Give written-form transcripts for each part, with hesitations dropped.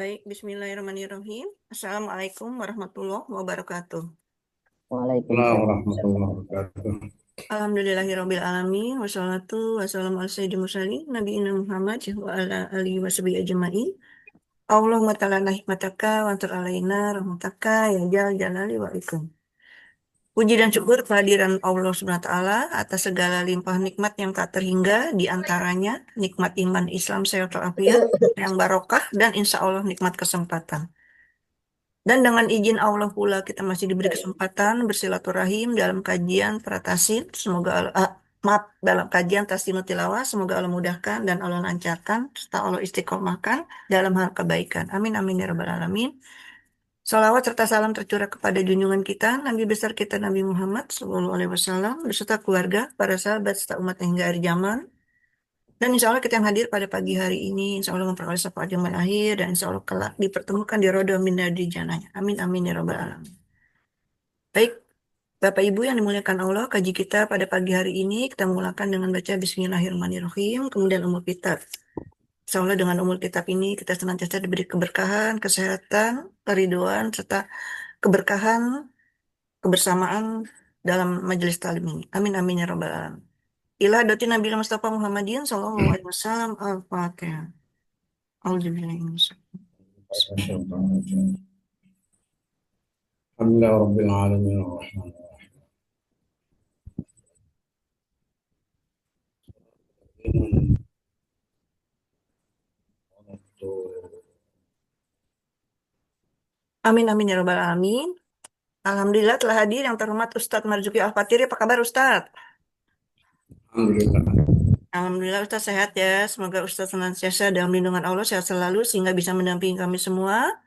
Baik, bismillahirrahmanirrahim. Assalamualaikum warahmatullahi wabarakatuh. Waalaikumsalam Warahmatullahi wabarakatuh. Alhamdulillahirabbil alamin wassalatu wassalamu ala sayyidil mursalin nabiyina Muhammad wa ala alihi washabihi ajmain. Allahumma ta'ala hikmataka wa antur alaina rahmataka ya jal jalali wa ikram. Puji dan syukur kehadiran Allah Subhanahu wa taala atas segala limpah nikmat yang tak terhingga, di antaranya nikmat iman Islam sehat walafiat yang barokah dan insya Allah nikmat kesempatan. Dan dengan izin Allah pula kita masih diberi kesempatan bersilaturahim dalam kajian Pratasin. Maaf, dalam kajian Tasinu Tilawah. Semoga Allah mudahkan dan Allah lancarkan serta Allah istiqomahkan dalam hal kebaikan. Amin amin ya rabbal alamin. Salawat serta salam tercurah kepada junjungan kita Nabi besar kita Nabi Muhammad SAW beserta keluarga, para sahabat serta umat yang hingga akhir zaman. Dan insya Allah kita yang hadir pada pagi hari ini, insya Allah memperoleh syafaat yang akhir, dan insya Allah kelak dipertemukan di roda min di jananya. Amin, amin, ya rabbal alamin. Baik, Bapak Ibu yang dimuliakan Allah, kaji kita pada pagi hari ini, kita mulakan dengan baca Bismillahirrahmanirrahim, kemudian umul kitab. Insya Allah dengan umul kitab ini, kita senantiasa diberi keberkahan, kesehatan, keriduan, serta keberkahan, kebersamaan dalam majelis talim ini. Amin, amin, ya rabbal alamin. Ila doti Nabi Mustafa Muhammadin sallallahu alaihi wasallam al-Fatihah. Alhamdulillah. Alhamdulillah Rabbil Alamin Ar-Rahman Ar-Rahim. Amin amin ya rabbal alamin. Alhamdulillah telah hadir yang terhormat Ustadz Marzuki Al-Fatiri. Apa kabar Ustadz? Alhamdulillah. Alhamdulillah Ustadz sehat ya. Semoga Ustadz senantiasa dalam lindungan Allah sehat selalu sehingga bisa mendampingi kami semua.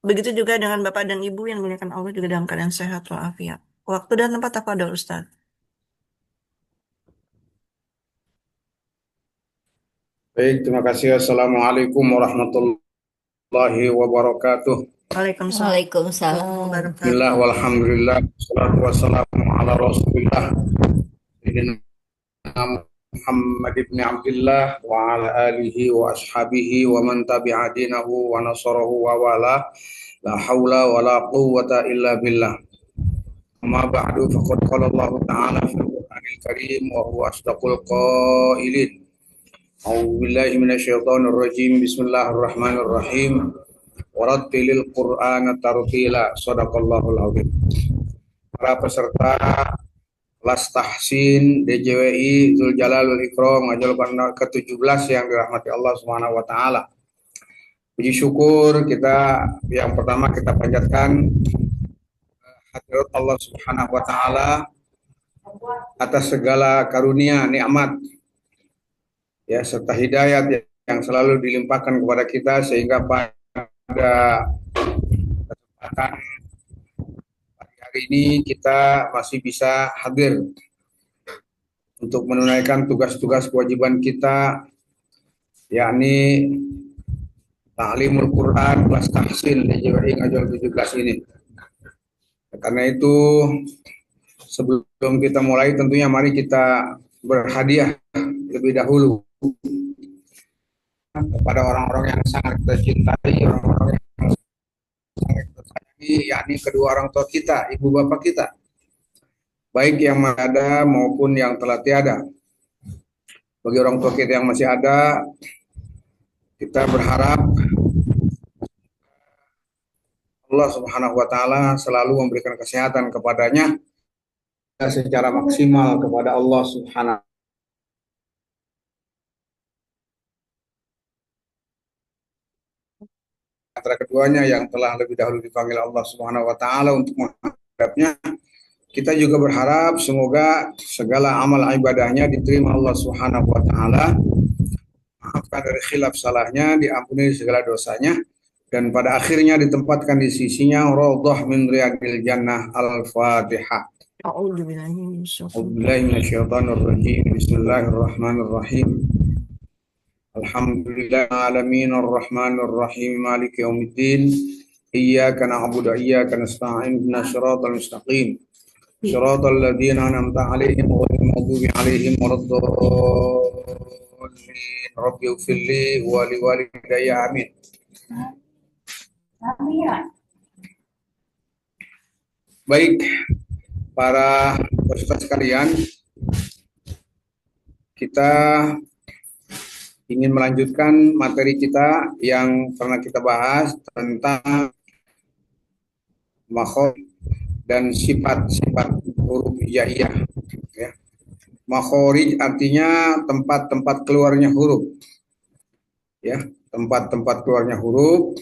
Begitu juga dengan Bapak dan Ibu yang dimuliakan Allah juga dalam keadaan sehat walafiat. Waktu dan tempat apa ada Ustadz? Baik, terima kasih. Assalamualaikum warahmatullahi wabarakatuh. Waalaikumsalam. Waalaikumsalam. Bismillah walhamdulillah. Wassalatu wassalamu ala rasulillah. Sayyidina Muhammad ibn Abdullah wa ala alihi wa ashabihi wa man tabi'a dinahu wa nasarahu wa wala. La hawla wa la quwwata illa billah. Amma ba'du faqad qala Allah ta'ala fil Qur'anil Karim wa huwa asdaqul qailin. A'udzu billahi minasyaitonir rajim. Bismillahirrahmanirrahim. Warattilil Qur'ana tartila. Shadaqallahul azim. Para peserta kelas tahsin DJWI Dzul Jalal wal Ikram Majul ke-17 yang dirahmati Allah Subhanahu wa taala. Puji syukur kita yang pertama kita panjatkan hadirat Allah Subhanahu wa taala atas segala karunia nikmat ya serta hidayat yang selalu dilimpahkan kepada kita sehingga pada kesempatan pagi hari ini kita masih bisa hadir untuk menunaikan tugas-tugas kewajiban kita yakni Ta'limul Quran kelas tahsin DJWI Ngajul 17 ini. Karena itu sebelum kita mulai tentunya mari kita berhadiah lebih dahulu kepada orang-orang yang sangat kita cintai, orang-orang yang sangat kita sayangi, yakni kedua orang tua kita, ibu bapak kita, baik yang ada maupun yang telah tiada. Bagi orang tua kita yang masih ada, kita berharap Allah Subhanahu wa taala selalu memberikan kesehatan kepadanya secara maksimal kepada Allah Subhanahu antara keduanya yang telah lebih dahulu dipanggil Allah Subhanahu wa taala untuk menghadapnya. Kita juga berharap semoga segala amal ibadahnya diterima Allah Subhanahu wa taala. Maafkan dari khilaf salahnya, diampuni segala dosanya, dan pada akhirnya ditempatkan di sisinya raudhah min riyadil jannah. Al-Fatihah. A'udzubillahi minasyaitonir rajim. Bismillahirrahmanirrahim. Alhamdulillahil alamin arrahmanir rahim maliki yaumiddin. Iyyaka na'budu wa iyyaka nasta'in ihdinas siratal mustaqim. Shiratal ladzina an'amta 'alaihim ghairil maghdubi 'alaihim waladdallin. Rabbi ighfirli wa liwalidayya amin. Baik, para peserta sekalian, kita ingin melanjutkan materi kita yang pernah kita bahas tentang makhraj dan sifat-sifat huruf hijaiyah. Ya. Makhraj artinya tempat-tempat keluarnya huruf. Ya, tempat-tempat keluarnya huruf.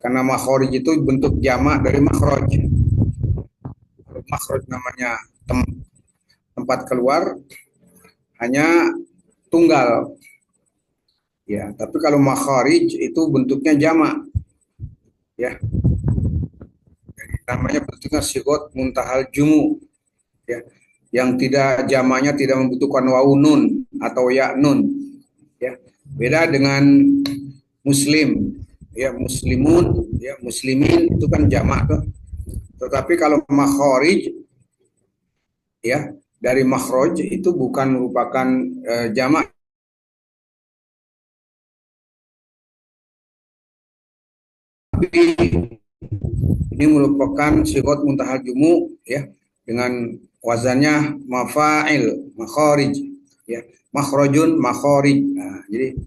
Karena makhraj itu bentuk jamak dari makhraj. Makhraj namanya tempat keluar hanya tunggal. Ya, tapi kalau makharij itu bentuknya jamak. Ya. Jadi, namanya bentuknya sigot muntahal jumu. Ya. Yang tidak jamaknya tidak membutuhkan wawu nun atau ya nun. Ya. Beda dengan muslim. Ya, muslimun, ya, muslimin itu kan jamak tuh. Tetapi kalau makharij, ya, dari makhraj itu bukan merupakan jamak. Ini merupakan sigot muntahal jumu, ya, dengan wazannya mafa'il, makharij, ya, makhrajun, makharij. Nah, jadi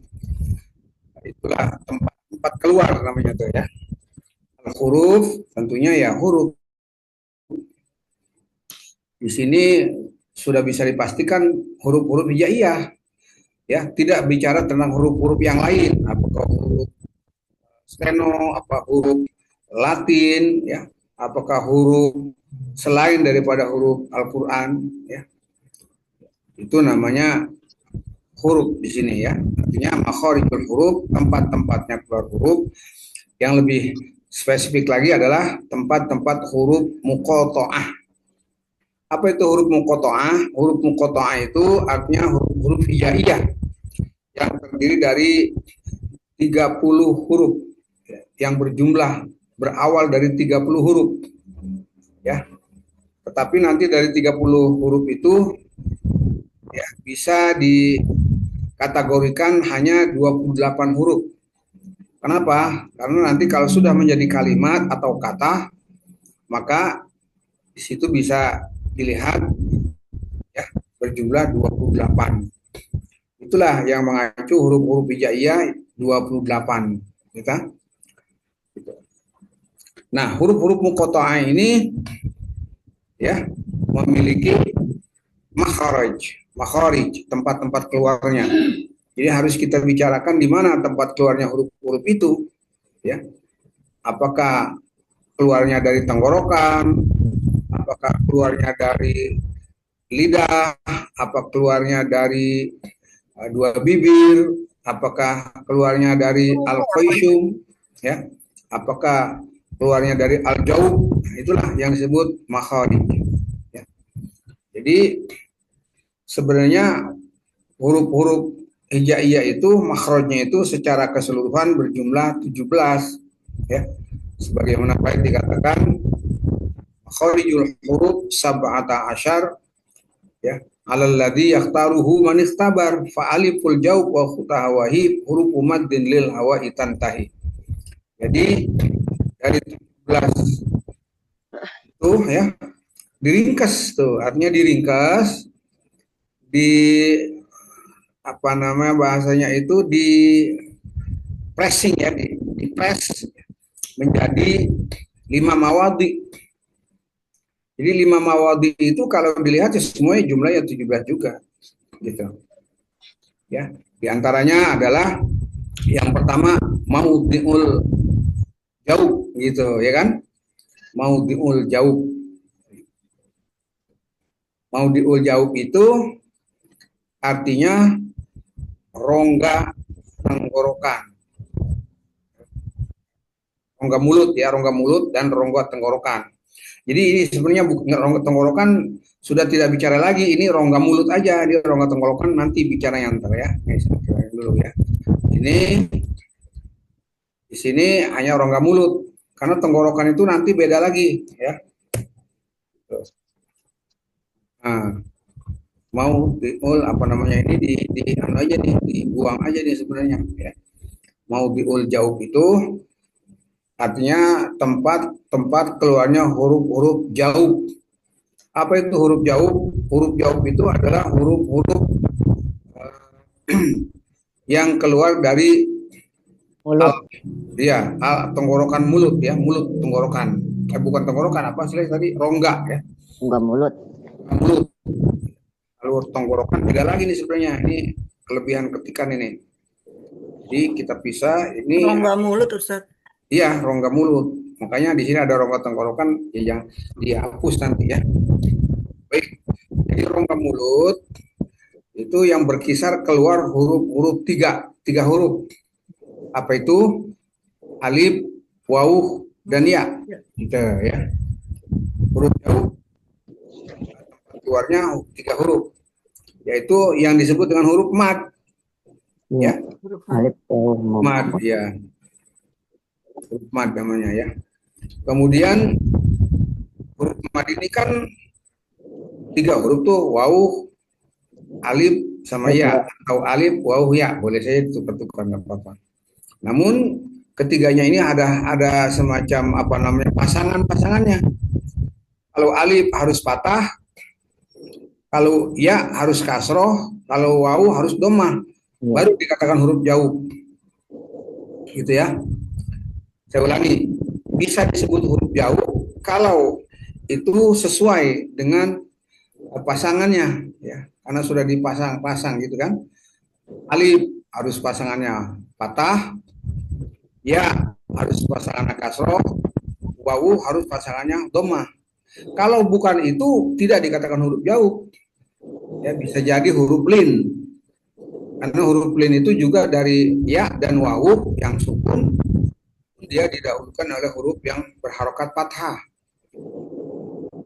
itulah tempat keluar namanya tuh, ya. Huruf tentunya ya huruf. Di sini sudah bisa dipastikan huruf-huruf hijaiyah, ya, tidak bicara tentang huruf-huruf yang lain, apakah huruf steno, apa huruf Latin, ya, apakah huruf selain daripada huruf Al-Quran, ya, itu namanya huruf di sini, ya. Artinya makharijul huruf, tempat-tempatnya keluar huruf. Yang lebih spesifik lagi adalah tempat-tempat huruf muqatta'ah. Apa itu huruf muqatta'ah? Huruf muqatta'ah itu artinya huruf hijaiyah yang terdiri dari 30 huruf, ya, yang berjumlah berawal dari 30 huruf, ya. Tetapi nanti dari 30 huruf itu, ya, bisa dikategorikan hanya 28 huruf. Kenapa? Karena nanti kalau sudah menjadi kalimat atau kata, maka di situ bisa dilihat, ya, berjumlah 28. Itulah yang mengacu huruf-huruf hijaiyah 28, kita. Nah, huruf-huruf muqatta'ah ini, ya, memiliki makharij, tempat-tempat keluarnya. Jadi harus kita bicarakan di mana tempat keluarnya huruf-huruf itu, ya. Apakah keluarnya dari tenggorokan, apakah keluarnya dari lidah, apa keluarnya dari dua bibir, apakah keluarnya dari al-khayshum, ya, apakah keluarnya dari al-jaub. Itulah yang disebut makharij, ya. Jadi sebenarnya huruf-huruf hijaiyah itu makhrajnya itu secara keseluruhan berjumlah 17, ya. Sebagaimana baik dikatakan makharijul huruf sab'ata asyar, ya, alalladzi yakhtaruhu man ikhtabar fa aliful jaub wa khutahawahib huruf maddin lil hawa'i tantahi. Jadi dari 17 itu, ya, diringkas tuh, artinya diringkas, di apa namanya bahasanya itu, di pressing, ya, di press menjadi 5 mawadi. Jadi 5 mawadi itu kalau dilihat ya semuanya jumlahnya 17 juga, gitu. Ya, di antaranya adalah yang pertama maudhi'ul jauh, gitu, ya kan? Maudhi'ul jauh. Maudhi'ul jauh itu artinya rongga tenggorokan. Rongga mulut, ya, rongga mulut dan rongga tenggorokan. Jadi ini sebenarnya rongga tenggorokan sudah tidak bicara lagi, ini rongga mulut aja, dia rongga tenggorokan nanti bicara yang ntar, ya. Dulu, ya. Ini di sini hanya rongga mulut, karena tenggorokan itu nanti beda lagi, ya. Nah, mau diul apa namanya ini di anu aja nih, dibuang aja nih sebenarnya, ya. Mau diul jauh itu Artinya tempat keluarnya huruf-huruf jauh. Apa itu huruf jauh? Huruf jauh itu adalah huruf-huruf yang keluar dari Mulut. tenggorokan mulut ya, mulut tenggorokan. Bukan tenggorokan, apa sih tadi? Rongga ya, Enggak mulut. mulut. Alur tenggorokan beda lagi nih sebenarnya. Ini kelebihan ketikan ini. Jadi kita pisah ini. Rongga mulut, Ustaz. Iya, rongga mulut. Makanya di sini ada rongga tenggorokan ya, yang dihapus nanti ya. Baik. Jadi rongga mulut itu yang berkisar keluar huruf-huruf tiga huruf. Apa itu? Alif, waw, dan ya. Gitu ya. Huruf jauh keluarnya 3 huruf, yaitu yang disebut dengan huruf mad. Ya, Alif, waw, mad ya. Huruf mad namanya ya. Kemudian huruf mad ini kan 3 huruf tuh, waw, alif sama ya, atau alif, waw, ya. Boleh saya tukar-tukar nggak apa-apa. Namun ketiganya ini ada semacam apa namanya pasangannya. Kalau alif harus patah, kalau ya harus kasroh, kalau waw harus domah, baru dikatakan huruf jauh. Gitu ya. Saya ulangi, bisa disebut huruf jauh kalau itu sesuai dengan pasangannya ya, karena sudah dipasang gitu kan. Alif harus pasangannya patah, ya harus pasangannya kasroh, waw harus pasangannya domah. Kalau bukan itu tidak dikatakan huruf jauh. Ya, bisa jadi huruf lin. Karena huruf lin itu juga dari ya dan waw yang sukun, dia didahulukan oleh huruf yang berharokat fathah.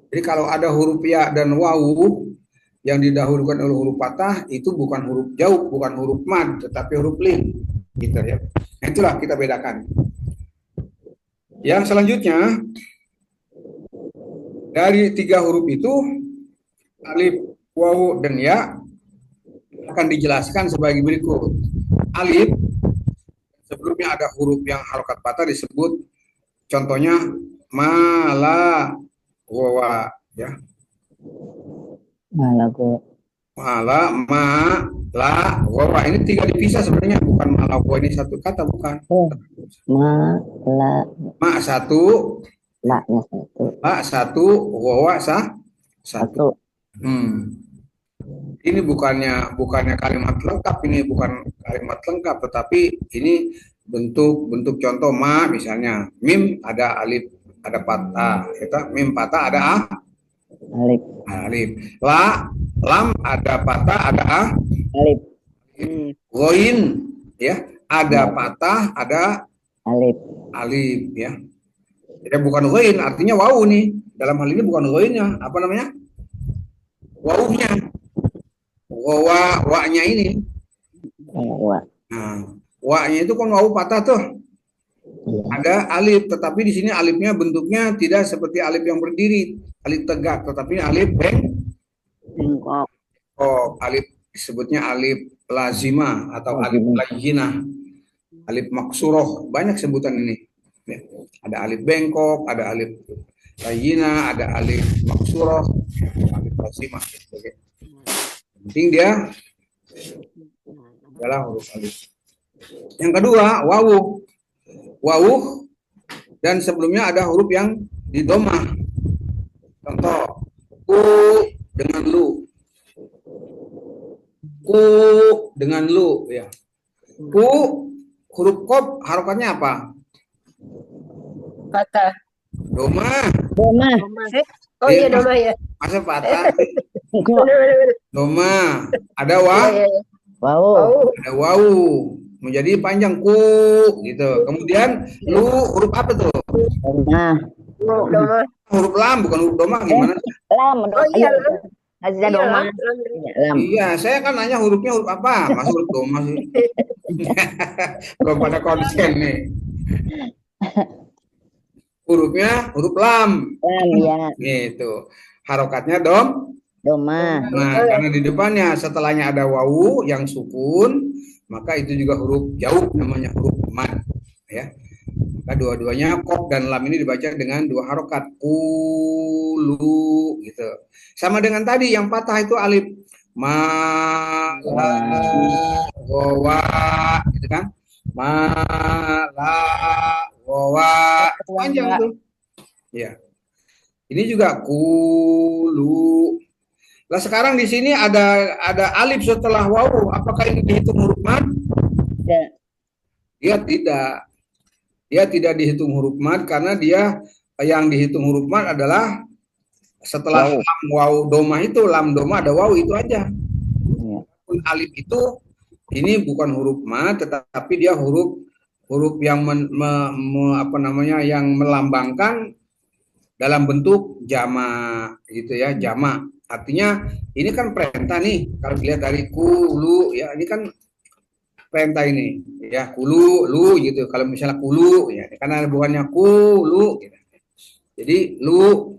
Jadi kalau ada huruf ya dan waw yang didahulukan oleh huruf fathah, itu bukan huruf jauh, bukan huruf mad, tetapi huruf lin. Gitu ya. Itulah kita bedakan. Yang selanjutnya, dari 3 huruf itu, alif, waw, dan ya, akan dijelaskan sebagai berikut. Alif, sebelumnya ada huruf yang harokat fathah disebut, contohnya ma, la, wawa, ya. Malah gue. Mala, ma, la, wawa. Ini 3 dipisah sebenarnya, bukan ma, la, wawa ini satu kata, bukan. Ma, la. Ma 1, La-nya 1. la 1, wawa 1. Ini bukannya kalimat lengkap, ini bukan kalimat lengkap, tetapi ini bentuk contoh. Ma misalnya, mim ada alif, ada patah, kita mim patah ada Alif. alif. La, lam ada patah ada Alif. Ghoin ya, ada patah ada Alif. ya. Jadi bukan ghoin, artinya waw nih. Dalam hal ini bukan ghoinnya, apa namanya? Wawnya. Wa-nya ini. Wa. Nah, wa-nya itu kan waw patah tuh. Iya. Ada alif, tetapi di sini alifnya bentuknya tidak seperti alif yang berdiri, alif tegak, tetapi alif bengkok. Oh, alif disebutnya alif lazimah atau alif layyinah, alif maksuroh, banyak sebutan ini. Ya. Ada alif bengkok, ada alif layyinah, ada alif maksuroh, alif lazimah. Oke. Penting dia adalah huruf alif. Yang kedua, wawu. Wawu dan sebelumnya ada huruf yang didomah. Contoh, ku dengan lu. Ku dengan lu ya. Ku huruf qaf harokatnya apa? Patah. Doma. Oh iya, doma ya. Masa patah? Benar. Doma. Ada wa? Iya. Waw. Ada wawu. Menjadi panjang ku gitu. Kemudian lu huruf apa tuh? Nah. Doma. Huruf lam, bukan huruf doma, gimana? Lam. Oh iya, lam. Aziza doma. Lam. Iya, saya kan nanya hurufnya huruf apa? Mas huruf doma sih. Belum pada konsen nih. Hurufnya huruf lam. Lam ya. Gitu. Harokatnya doma. Doma. Nah, karena di depannya setelahnya ada wawu yang sukun, maka itu juga huruf jauh, namanya huruf mad ya. Dua-duanya kop dan lam ini dibaca dengan 2 harokat. Kulu gitu. Sama dengan tadi yang patah itu alif. Ma, la, wa, gitu kan. Ma, la, wa, panjang tuh. Ya. Ini juga kulu. Lah sekarang di sini ada alif setelah wawu. Apakah ini dihitung huruf mad? Tidak. Dia tidak. Dia tidak dihitung huruf mad karena dia yang dihitung huruf mad adalah setelah Wawu. lam wawu doma itu, lam doma ada wawu itu aja. Iya. Alif itu ini bukan huruf mad tetapi dia huruf yang yang melambangkan dalam bentuk jama gitu ya, jama. Artinya ini kan perintah nih kalau dilihat dari kulu ya, ini kan perintah ini ya, kulu lu gitu. Kalau misalnya kulu ya karena bukannya kulu gitu. Jadi lu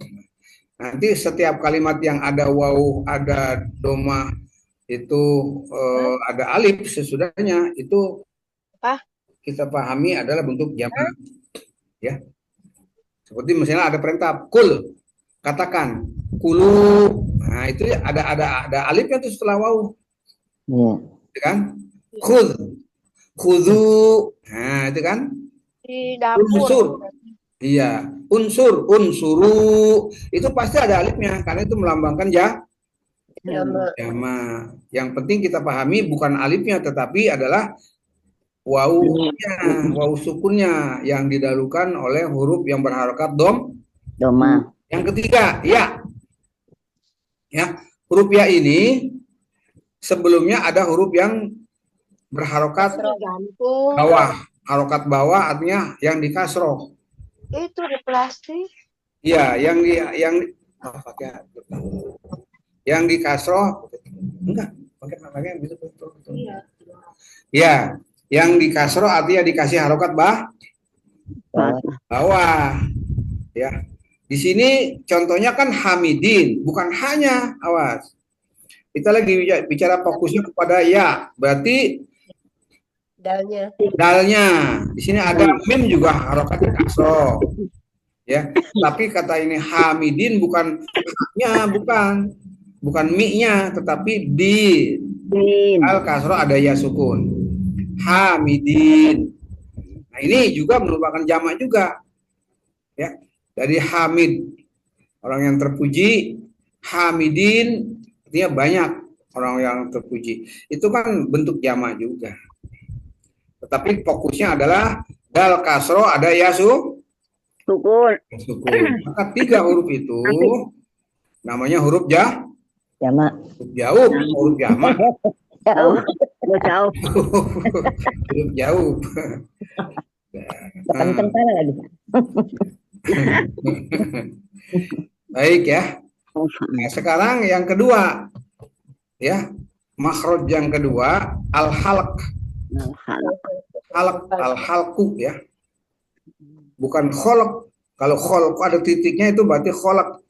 nanti setiap kalimat yang ada wawu, ada doma itu ada alif sesudahnya itu kita pahami adalah bentuk jamak ya. Seperti misalnya ada perintah kul, katakan kulu. Nah, itu ada alifnya itu setelah wawu. Iya. Kan? Khud, khudu. Nah, itu kan? Di dapur. Unsur. Iya, unsuru. Itu pasti ada alifnya karena itu melambangkan jama. Yang penting kita pahami bukan alifnya tetapi adalah wawunya, wawu sukunnya yang didahulukan oleh huruf yang berharokat Doma. Yang ketiga, ya. Ya, huruf ya ini sebelumnya ada huruf yang berharokat bawah. Harokat bawah artinya yang di kasroh. Itu di plastik. Iya, yang di kasroh enggak, pakai gitu betul. Iya. Ya, yang di kasroh artinya dikasih harokat bawah. Ya. Di sini contohnya kan hamidin, bukan hanya, awas. Kita lagi bicara fokusnya kepada ya, berarti dalnya. Di sini ada mim juga harokatnya kasroh. Ya, tapi kata ini hamidin bukan haknya, bukan mi-nya, tetapi di al kasroh ada ya sukun. Hamidin. Nah, ini juga merupakan jamak juga. Ya, dari hamid orang yang terpuji, hamidin artinya banyak orang yang terpuji. Itu kan bentuk jamak juga. Tetapi fokusnya adalah dal kasro ada ya sukun. Maka 3 huruf itu namanya huruf jamak. Huruf jamak. Jauh. Huruf jauh. Kenceng lagi. Baik ya. Nah, sekarang yang kedua ya, makhraj yang kedua al-halq. Al-halqu ya. Bukan kholq. Kalau kholq ada titiknya itu berarti kholq.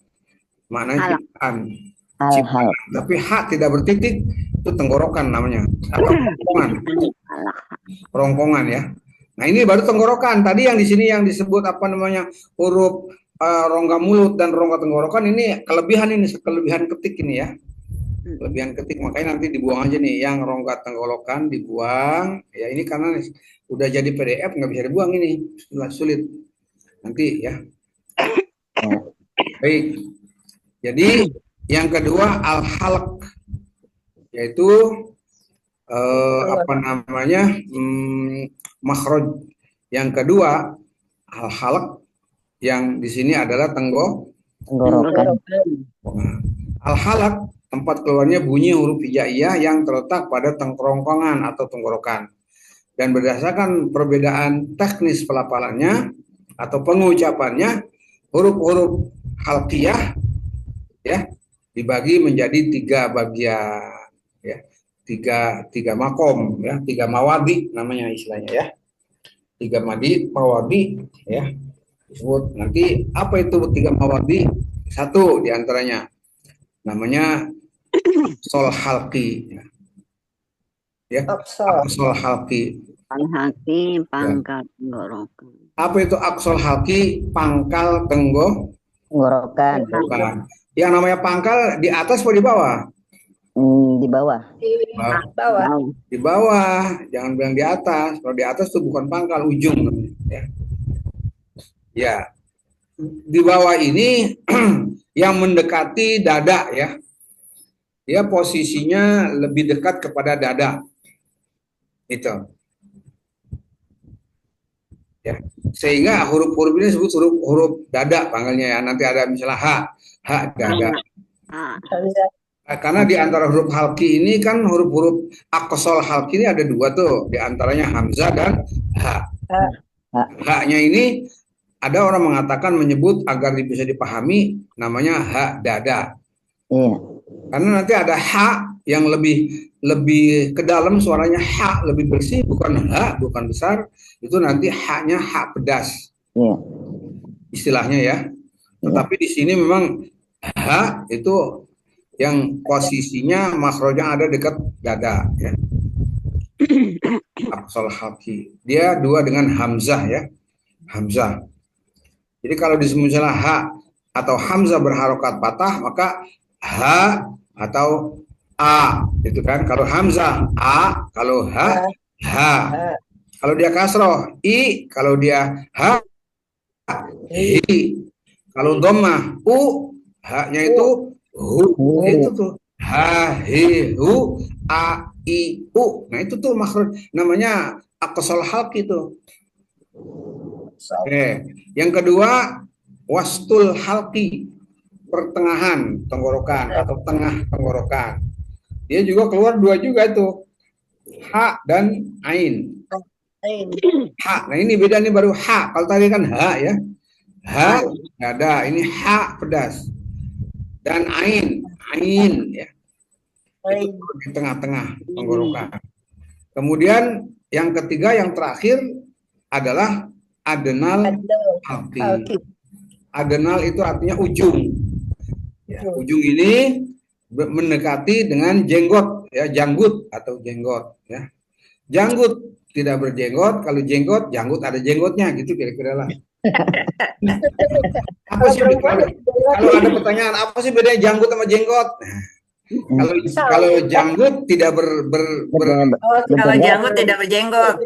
Maknanya ciptaan. Tapi hak tidak bertitik itu tenggorokan namanya. Atau kerongkongan ya. Nah, ini baru tenggorokan. Tadi yang di sini yang disebut huruf rongga mulut dan rongga tenggorokan ini kelebihan ketik ini ya. Kelebihan ketik, makanya nanti dibuang aja nih yang rongga tenggorokan dibuang. Ya ini karena udah jadi PDF nggak bisa dibuang ini, sulit nanti ya. Baik. Jadi yang kedua al-halq yaitu makhraj. Yang kedua al-halq yang di sini adalah tenggorokan. Al-halq tempat keluarnya bunyi huruf hijaiyah yang terletak pada tengkorongkongan atau tenggorokan. Dan berdasarkan perbedaan teknis pelafalannya atau pengucapannya, huruf-huruf halqiyah ya dibagi menjadi 3 bagian ya. 3 makom ya, 3 mawadi namanya istilahnya ya. 3 mawadi ya. Disebut nanti apa itu 3 mawadi? 1 diantaranya namanya sol halqi ya. Sol halqi. Pangkat tenggorokan. Apa itu aqsal halqi? Pangkal Tenggorokan. tenggorokan. Yang namanya pangkal di atas atau di bawah? Di bawah. Di bawah. Di bawah, jangan bilang di atas. Kalau di atas itu bukan pangkal, ujung namanya. Ya. Ya, di bawah ini yang mendekati dada ya. Dia posisinya lebih dekat kepada dada. Itu. Ya. Sehingga huruf-huruf ini disebut huruf dada panggilnya ya. Nanti ada misalnya H dada. Hamzah. Karena di antara huruf halki ini kan huruf-huruf aqsal halki ini ada dua tuh, di antaranya hamzah dan H. H-nya ini ada orang mengatakan menyebut agar bisa dipahami namanya H dada. Iya. Karena nanti ada H yang lebih ke dalam suaranya H lebih bersih, bukan H bukan besar, itu nanti H-nya H pedas. Iya. Istilahnya ya. Tetapi di sini memang H itu yang posisinya makhrajnya ada dekat dada ya. Aqsal halqi. Dia dua dengan hamzah ya. Hamzah. Jadi kalau disebut misalnya H atau hamzah berharokat patah, maka H atau A itu kan. Kalau hamzah A, kalau H H. Kalau dia kasroh I, kalau dia H I. Kalau dhammah U, H-nya itu hu, itu tuh ha hi hu a i u. Nah itu tuh makhraj namanya aqsal halqi itu. Yang kedua wastul halqi, pertengahan tenggorokan atau tengah tenggorokan. Dia juga keluar dua juga itu, ha dan ain. Ha, nah ini beda nih baru ha. Kalau tadi kan ha ya, ha dada, ini ha pedas. Dan ain ya, itu di tengah-tengah tenggorokan. Kemudian yang ketiga, yang terakhir adalah adenal halqi. Adenal itu artinya ujung. Ya, ujung ini mendekati dengan jenggot, ya, janggut atau jenggot. Ya, janggut tidak berjenggot, kalau jenggot, janggut ada jenggotnya, gitu kira-kira lah. Apa sih kalau ada pertanyaan apa sih bedanya janggut sama jenggot? Kalau janggut tidak Kalau janggut tidak berjenggot.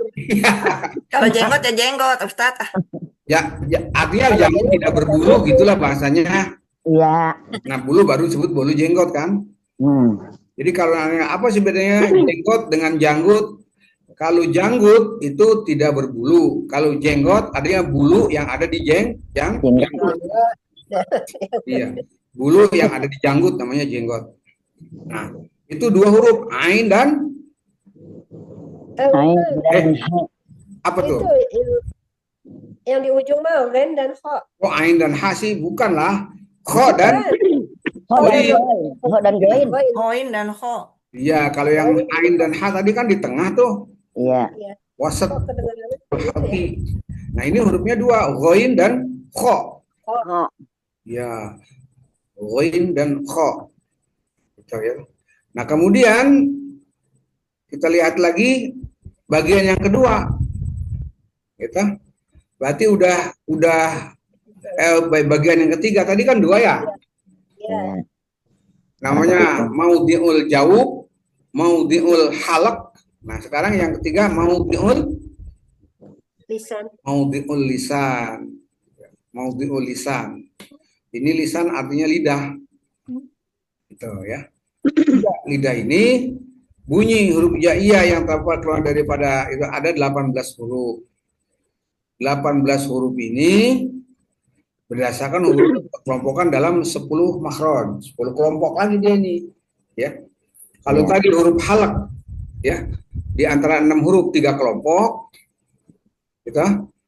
Kalau jenggot ya jenggot, Ustaz. ya artinya janggut tidak berbulu gitulah bahasanya. Iya. Nah, bulu baru disebut bulu jenggot kan. Jadi kalau apa sih bedanya jenggot dengan janggut? Kalau janggut itu tidak berbulu, kalau jenggot adanya bulu yang ada di janggut. Iya, bulu yang ada di janggut namanya jenggot. Nah, itu dua huruf ain dan apa tuh? Itu yang di ujung mah ren dan kho. Oh, ain dan ha sih bukanlah. Kho dan Hoin dan kho. Iya, kalau yang ain dan ha tadi kan di tengah tuh. Iya. Wasat halqi. Nah, ini hurufnya dua, ghain dan kho. Ya, ghain dan kho. Gitu ya. Nah, kemudian kita lihat lagi bagian yang kedua. Gitu. Berarti udah bagian yang ketiga tadi kan dua ya. Namanya maudhi'ul jawub, maudhi'ul halaq. Nah, sekarang yang ketiga maudhi'ul Lisan. Maudhi'ul lisan. Maudhi'ul lisan. Ini lisan artinya lidah. Gitu ya. Lidah ini bunyi huruf jaiyah yang terdapat keluar daripada itu ada 18 huruf. 18 huruf ini berdasarkan huruf kelompokan dalam 10 makhraj. 10 kelompok lagi dia ini. Ya. Kalau tadi huruf halaq ya, di antara 6 huruf 3 kelompok. Gitu.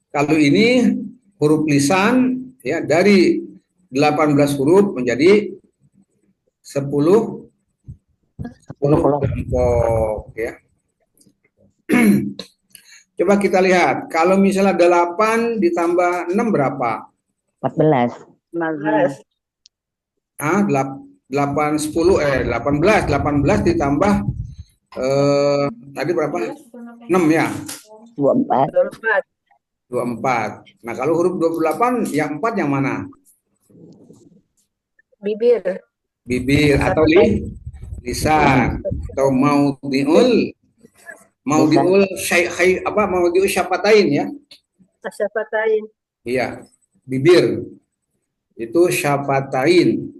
Kalau ini huruf lisan ya, dari 18 huruf menjadi 10 kelompok ya. Coba kita lihat, kalau misalnya 8 ditambah 6 berapa? 14. 18 ditambah tadi berapa? 6 ya. 24. 24. Nah, kalau huruf 28 yang 4 yang mana? Bibir. Bibir atau Syafatain. lisan atau mau Lisan. diul mau diul syafatain ya. Syafatain. Iya, bibir itu syafatain,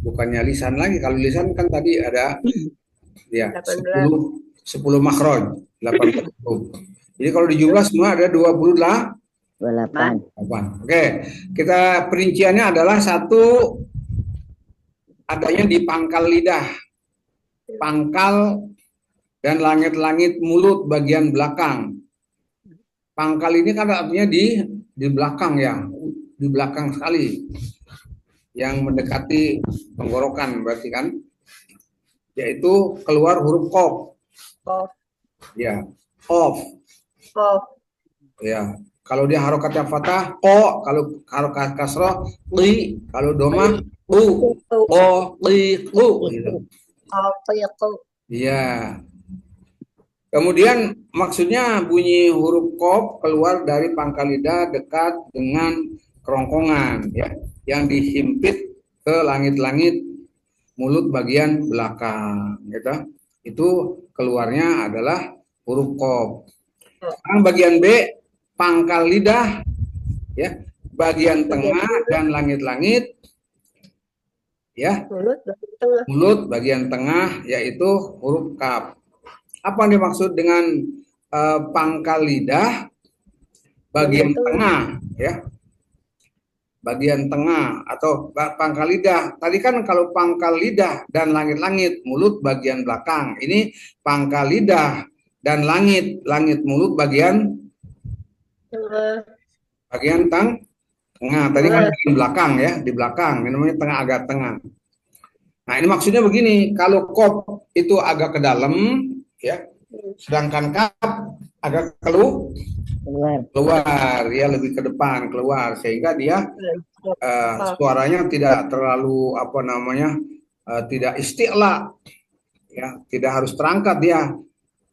bukannya lisan lagi. Kalau lisan kan tadi ada ya 18. 10 makhraj, 80. Jadi kalau dijumlah semua ada 28. 28. Oke, kita perinciannya adalah satu adanya di pangkal lidah, pangkal dan langit-langit mulut bagian belakang. Pangkal ini kan artinya di belakang ya, di belakang sekali, yang mendekati tenggorokan berarti kan, yaitu keluar huruf qaf. Qaf. Ya, qaf. Qaf. Ya, kalau dia harokatnya fathah ko, kalau harokat kasroh li, kalau doma u, ko li ku gitu. Qafiqu. Iya. Kemudian maksudnya bunyi huruf qaf keluar dari pangkal lidah dekat dengan kerongkongan ya, yang dihimpit ke langit-langit mulut bagian belakang gitu. Itu keluarnya adalah huruf qaf. Sekarang bagian B, pangkal lidah ya, bagian tengah dan langit-langit ya, Mulut bagian tengah. mulut bagian tengah yaitu huruf kaf. Apa yang dimaksud dengan pangkal lidah bagian tengah ya, bagian tengah atau pangkal lidah. Tadi kan kalau pangkal lidah dan langit-langit mulut bagian belakang, ini pangkal lidah dan langit mulut bagian Tengah. tengah. Tadi kan bagian belakang ya, di belakang. Ini namanya tengah, agak tengah. Nah, ini maksudnya begini, kalau qaf itu agak ke dalam ya, sedangkan kaf agak keluar ya, lebih ke depan keluar, sehingga dia suaranya tidak terlalu tidak isti'la ya, tidak harus terangkat dia.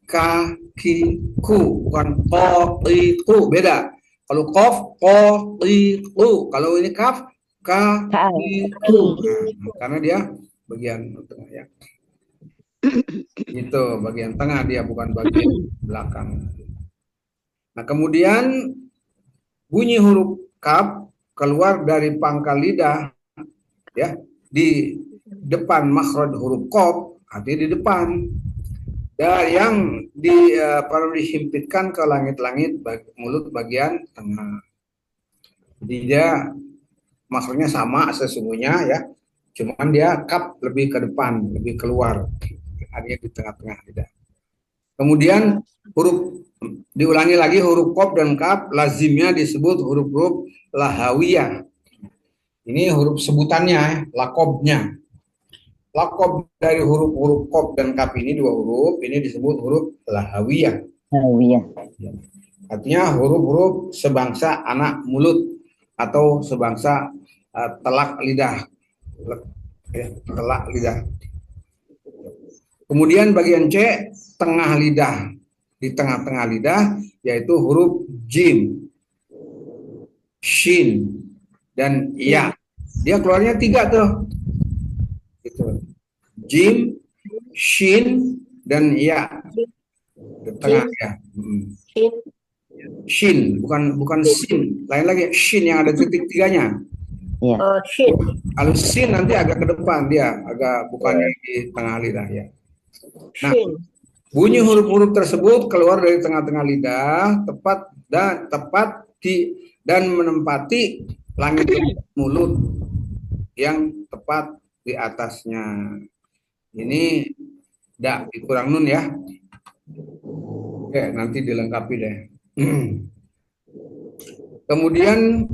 Kakiku bukan qatiku, beda. Kalau qaf qatiku, kalau ini kaf kakiku. Nah, karena dia bagian tengah ya. Itu bagian tengah dia, bukan bagian belakang. Nah, kemudian bunyi huruf kaf keluar dari pangkal lidah ya, di depan makhraj huruf qaf, artinya di depan. Ya, yang perlu dihimpitkan ke langit-langit mulut bagian tengah. Jadi dia maksudnya sama sesungguhnya ya, cuman dia kaf lebih ke depan, lebih keluar, artinya di tengah-tengah lidah. Kemudian huruf, diulangi lagi, huruf qaf dan kaf lazimnya disebut huruf-huruf lahawiyah. Ini huruf sebutannya, lakobnya. Lakob dari huruf-huruf qaf dan kaf ini, dua huruf ini disebut huruf lahawiyah. Artinya huruf-huruf sebangsa anak mulut atau sebangsa telak lidah. Telak lidah. Kemudian bagian C, tengah lidah. Di tengah-tengah lidah yaitu huruf jim, shin, dan ya. Dia keluarnya 3 tuh. Gitu. Jim, shin, dan ya. Di tengah ya. Shin, bukan sin, lain lagi shin yang ada titik 3-nya. Shin. Kalau sin nanti agak ke depan, dia agak bukannya di tengah lidah ya. Nah, bunyi huruf-huruf tersebut keluar dari tengah-tengah lidah, tepat dan menempati langit mulut yang tepat di atasnya. Ini kurang nun ya. Oke, nanti dilengkapi deh. Kemudian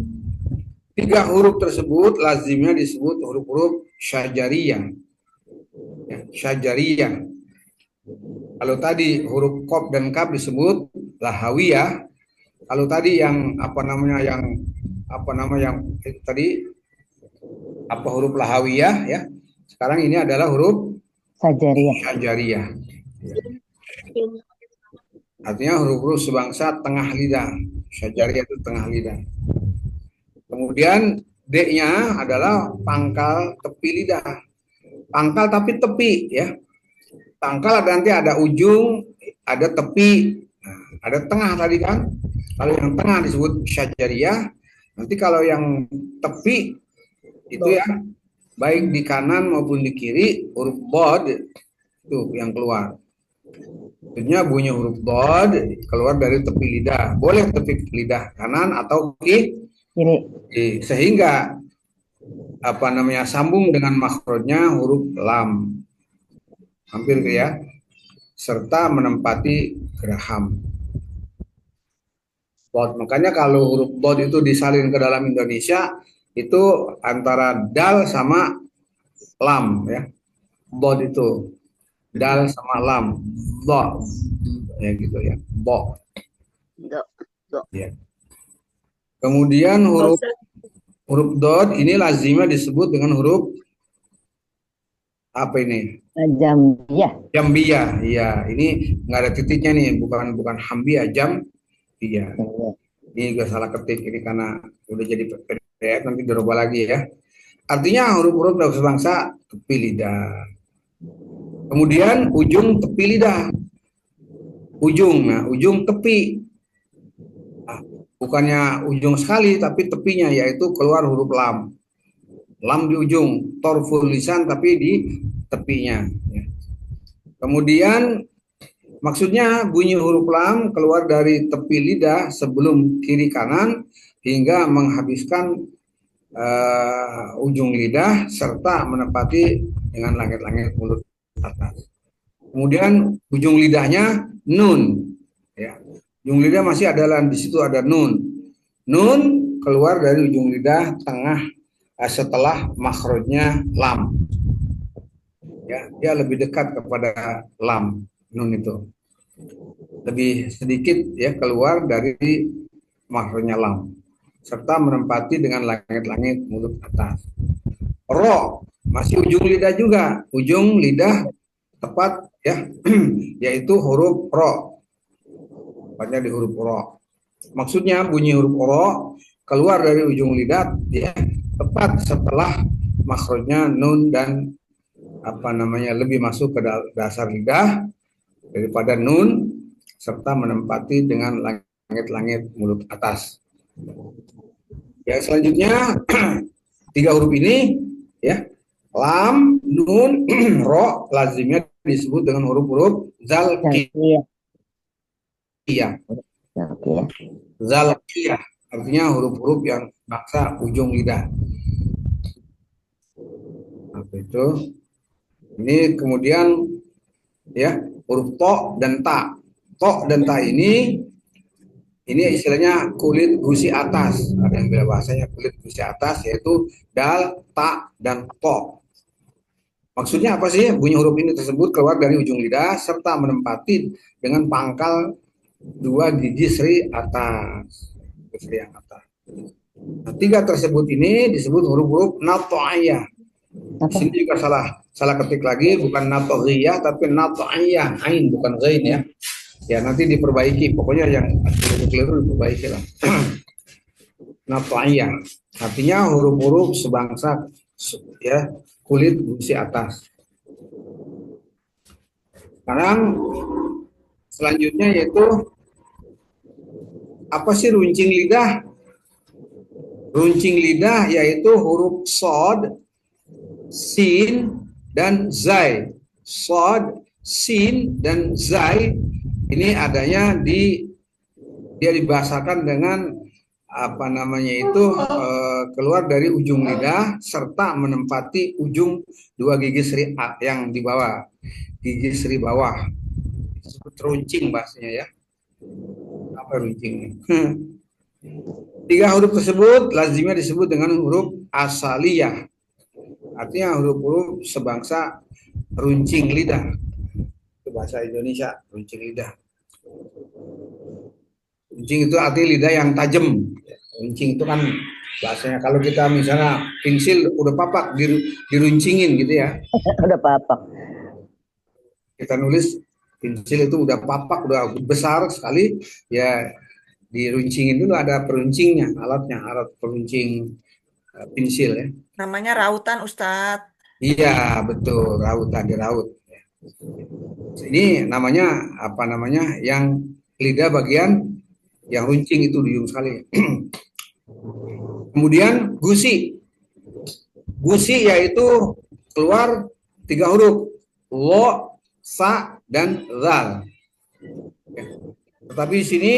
3 huruf tersebut lazimnya disebut huruf-huruf syajariyah. Ya, syajariyah. Kalau tadi huruf qaf dan kaf disebut lahawiyah. Kalau tadi yang huruf lahawiyah ya. Sekarang ini adalah huruf syajariyah. Ya. Artinya huruf-huruf sebangsa tengah lidah. Syajariyah itu tengah lidah. Kemudian D-nya adalah pangkal tepi lidah. Pangkal tapi tepi ya. Pangkal nanti ada ujung, ada tepi, nah, ada tengah tadi kan. Kalau yang tengah disebut syajariyah. Nanti kalau yang tepi itu ya baik di kanan maupun di kiri huruf bod itu yang keluar. Maksudnya bunyi huruf bod keluar dari tepi lidah. Boleh tepi lidah kanan atau kiri. Sehingga sambung dengan makhrajnya huruf lam. Hampir ya. Serta menempati geraham. Bod. Makanya kalau huruf bod itu disalin ke dalam Indonesia itu antara dal sama lam ya. Bod itu dal sama lam. Bo. Ya gitu ya. Bo. Ya. Kemudian huruf dod ini lazimnya disebut dengan huruf apa ini? Jambiyah. Jambiyah. Iya, ini nggak ada titiknya nih, bukan hambiyah, jambiyah. Ini juga salah ketik ini karena udah jadi PDF nanti dirubah lagi ya. Artinya huruf-huruf dalam bangsa tepi lidah. Kemudian ujung tepi lidah. Ujung tepi. Nah, bukannya ujung sekali tapi tepinya yaitu keluar huruf lam. Lam di ujung, torful lisan tapi di tepinya. Ya. Kemudian maksudnya bunyi huruf lam keluar dari tepi lidah sebelum kiri kanan hingga menghabiskan ujung lidah serta menepati dengan langit-langit mulut atas. Kemudian ujung lidahnya nun. Ya. Ujung lidah masih ada di situ ada nun. Nun keluar dari ujung lidah tengah setelah makhrajnya lam. Ya, dia lebih dekat kepada lam, nun itu. Lebih sedikit ya keluar dari makhrajnya lam serta menempati dengan langit-langit mulut atas. Ro masih ujung lidah juga, ujung lidah tepat ya yaitu huruf ro. Tepatnya di huruf ro. Maksudnya bunyi huruf ro keluar dari ujung lidah ya tepat setelah makhrajnya nun dan lebih masuk ke dasar lidah daripada nun serta menempati dengan langit-langit mulut atas. Ya selanjutnya 3 huruf ini ya lam, nun, ro lazimnya disebut dengan huruf-huruf zalqiyah. Zalqiyah artinya huruf-huruf yang bangsa ujung lidah. Apa itu? Ini kemudian ya huruf to dan ta. To dan ta ini istilahnya kulit gusi atas. Ada yang bilang bahasanya kulit gusi atas yaitu dal, ta dan to. Maksudnya apa sih? Bunyi huruf ini tersebut keluar dari ujung lidah serta menempati dengan pangkal 2 gigi seri atas. Seri yang atas. Nah, 3 tersebut ini disebut huruf-huruf nato'iyah. Di sini juga salah ketik lagi, bukan nato'iyah tapi nato'iyah, ain bukan zain ya. Ya nanti diperbaiki, pokoknya yang keliru diperbaiki lah. Nato'iyah artinya huruf-huruf sebangsa ya kulit gusi atas. Sekarang selanjutnya yaitu apa sih runcing lidah? Runcing lidah yaitu huruf sod, sin, dan zai. Sod, sin, dan zai ini adanya dia dibahasakan dengan keluar dari ujung lidah serta menempati ujung 2 gigi seri yang di bawah, gigi seri bawah. Disebut runcing bahasanya ya. Apa runcing? 3 huruf tersebut lazimnya disebut dengan huruf asaliyah. Artinya huruf-huruf sebangsa runcing lidah. Itu bahasa Indonesia, runcing lidah. Runcing itu artinya lidah yang tajam. Runcing itu kan bahasanya kalau kita misalnya pensil udah papak diruncingin gitu ya. Udah papak. Kita nulis pensil itu udah papak, udah besar sekali ya diruncingin dulu, ada peruncingnya, alat peruncing pensil ya. Namanya rautan, Ustadz. Iya, betul, raut tadi raut. Ini namanya apa namanya? Yang lidah bagian yang runcing itu di ujung sekali. Kemudian gusi. Gusi yaitu keluar 3 huruf, lo, sa, dan zal. Tetapi di sini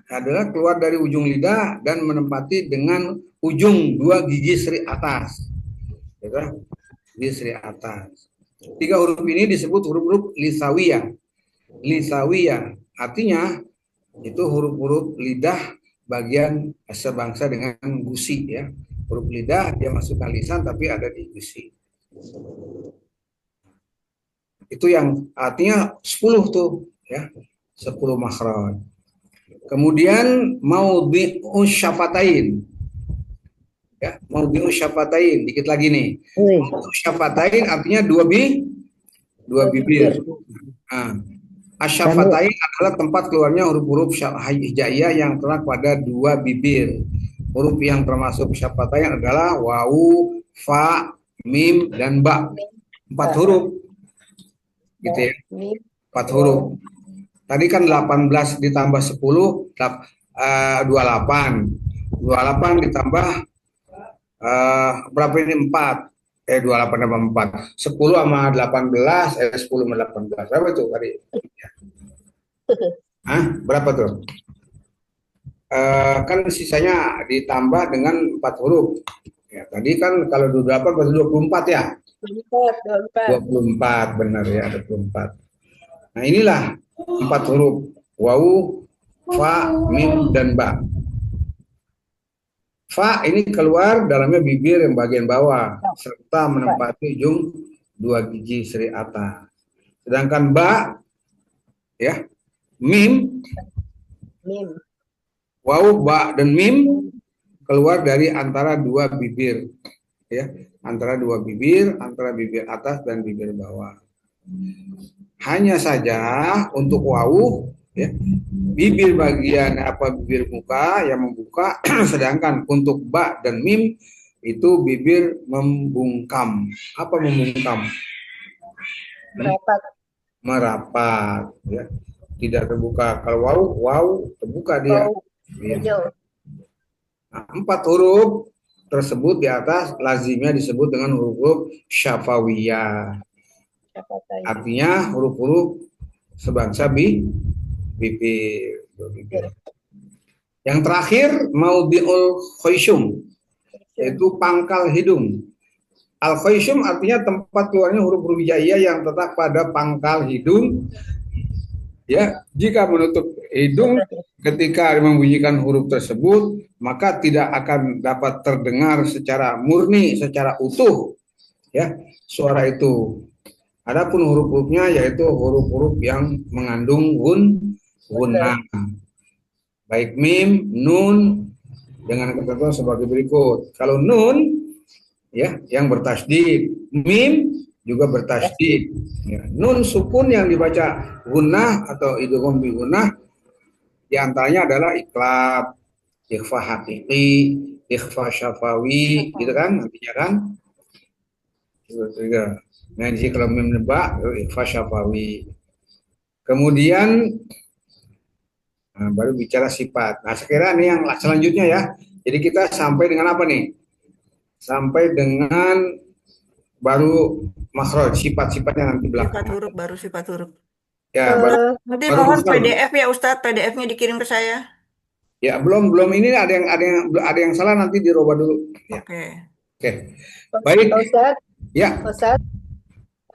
adalah keluar dari ujung lidah dan menempati dengan ujung 2 gigi seri atas. Gigi seri atas. 3 huruf ini disebut huruf-huruf lisawiyah. Lisawiyah artinya itu huruf-huruf lidah bagian sebangsa dengan gusi ya. Huruf lidah dia masuk ke lisan tapi ada di gusi. Itu yang artinya 10 tuh ya. 10 makhraj. Kemudian maudhi'u syafatain. Ya, maudhi'u syafatain dikit lagi nih. Maudhi'u syafatain artinya 2 bibir. Nah, asyafatain adalah tempat keluarnya huruf-huruf hijaiyah yang terletak pada 2 bibir. Huruf yang termasuk syafatain adalah wawu, fa, mim, dan ba. 4 huruf. Gitu ya. 4 huruf. Tadi kan 18 ditambah 10, 28. 28 ditambah berapa ini 4? 28 tambah 4. 10 sama 18, 10 sama 18. Berapa itu tadi? Hah? Berapa tuh? Kan sisanya ditambah dengan 4 huruf. Ya, tadi kan kalau 28 berarti 24 ya? 24, benar ya, 24. Nah, inilah 4 huruf. Wawu, fa, mim, dan ba. Fa ini keluar dalamnya bibir yang bagian bawah serta menempati ujung 2 gigi seri atas. Sedangkan ba ya, mim, wawu, ba, dan mim keluar dari antara 2 bibir ya, antara 2 bibir, antara bibir atas dan bibir bawah. Hanya saja untuk wawu ya, bibir bagian bibir muka yang membuka, sedangkan untuk ba dan mim itu bibir membungkam. Apa membungkam? Merapat ya. Tidak terbuka. Kalau wawu terbuka dia. Ya. Nah, 4 huruf tersebut di atas lazimnya disebut dengan huruf syafawiyah. Artinya huruf-huruf sebangsa bibir. Yang terakhir maudhi'ul khayshum, yaitu pangkal hidung. Al khayshum artinya tempat keluarnya huruf-huruf hijaiyah yang terletak pada pangkal hidung. Ya, jika menutup hidung ketika membunyikan huruf tersebut, maka tidak akan dapat terdengar secara murni, secara utuh ya suara itu. Adapun huruf-hurufnya yaitu huruf-huruf yang mengandung gunnah. Baik mim, nun dengan ketentuan sebagai berikut. Kalau nun ya yang bertasydid, mim juga bertasydid. Ya, nun sukun yang dibaca gunnah atau idgham bi gunnah di antaranya adalah iqlab, ikhfa haqiqi, ikhfa syafawi, gitu kan nantinya kan. Nah, di sini kalau mim nebak ikhfa syafawi. Kemudian baru bicara sifat. Nah, sekiranya nih yang selanjutnya ya. Jadi kita sampai dengan apa nih? Sampai dengan baru makhraj, sifat-sifatnya nanti belakang. Sifat huruf, baru sifat huruf. Ya, baru, Nanti baru mohon makhraj. PDF ya Ustadz, PDF-nya dikirim ke saya. Ya, belum ini ada yang salah nanti dirubah dulu. Ya. Oke. Baik. Ustadz, Ya. Ustadz,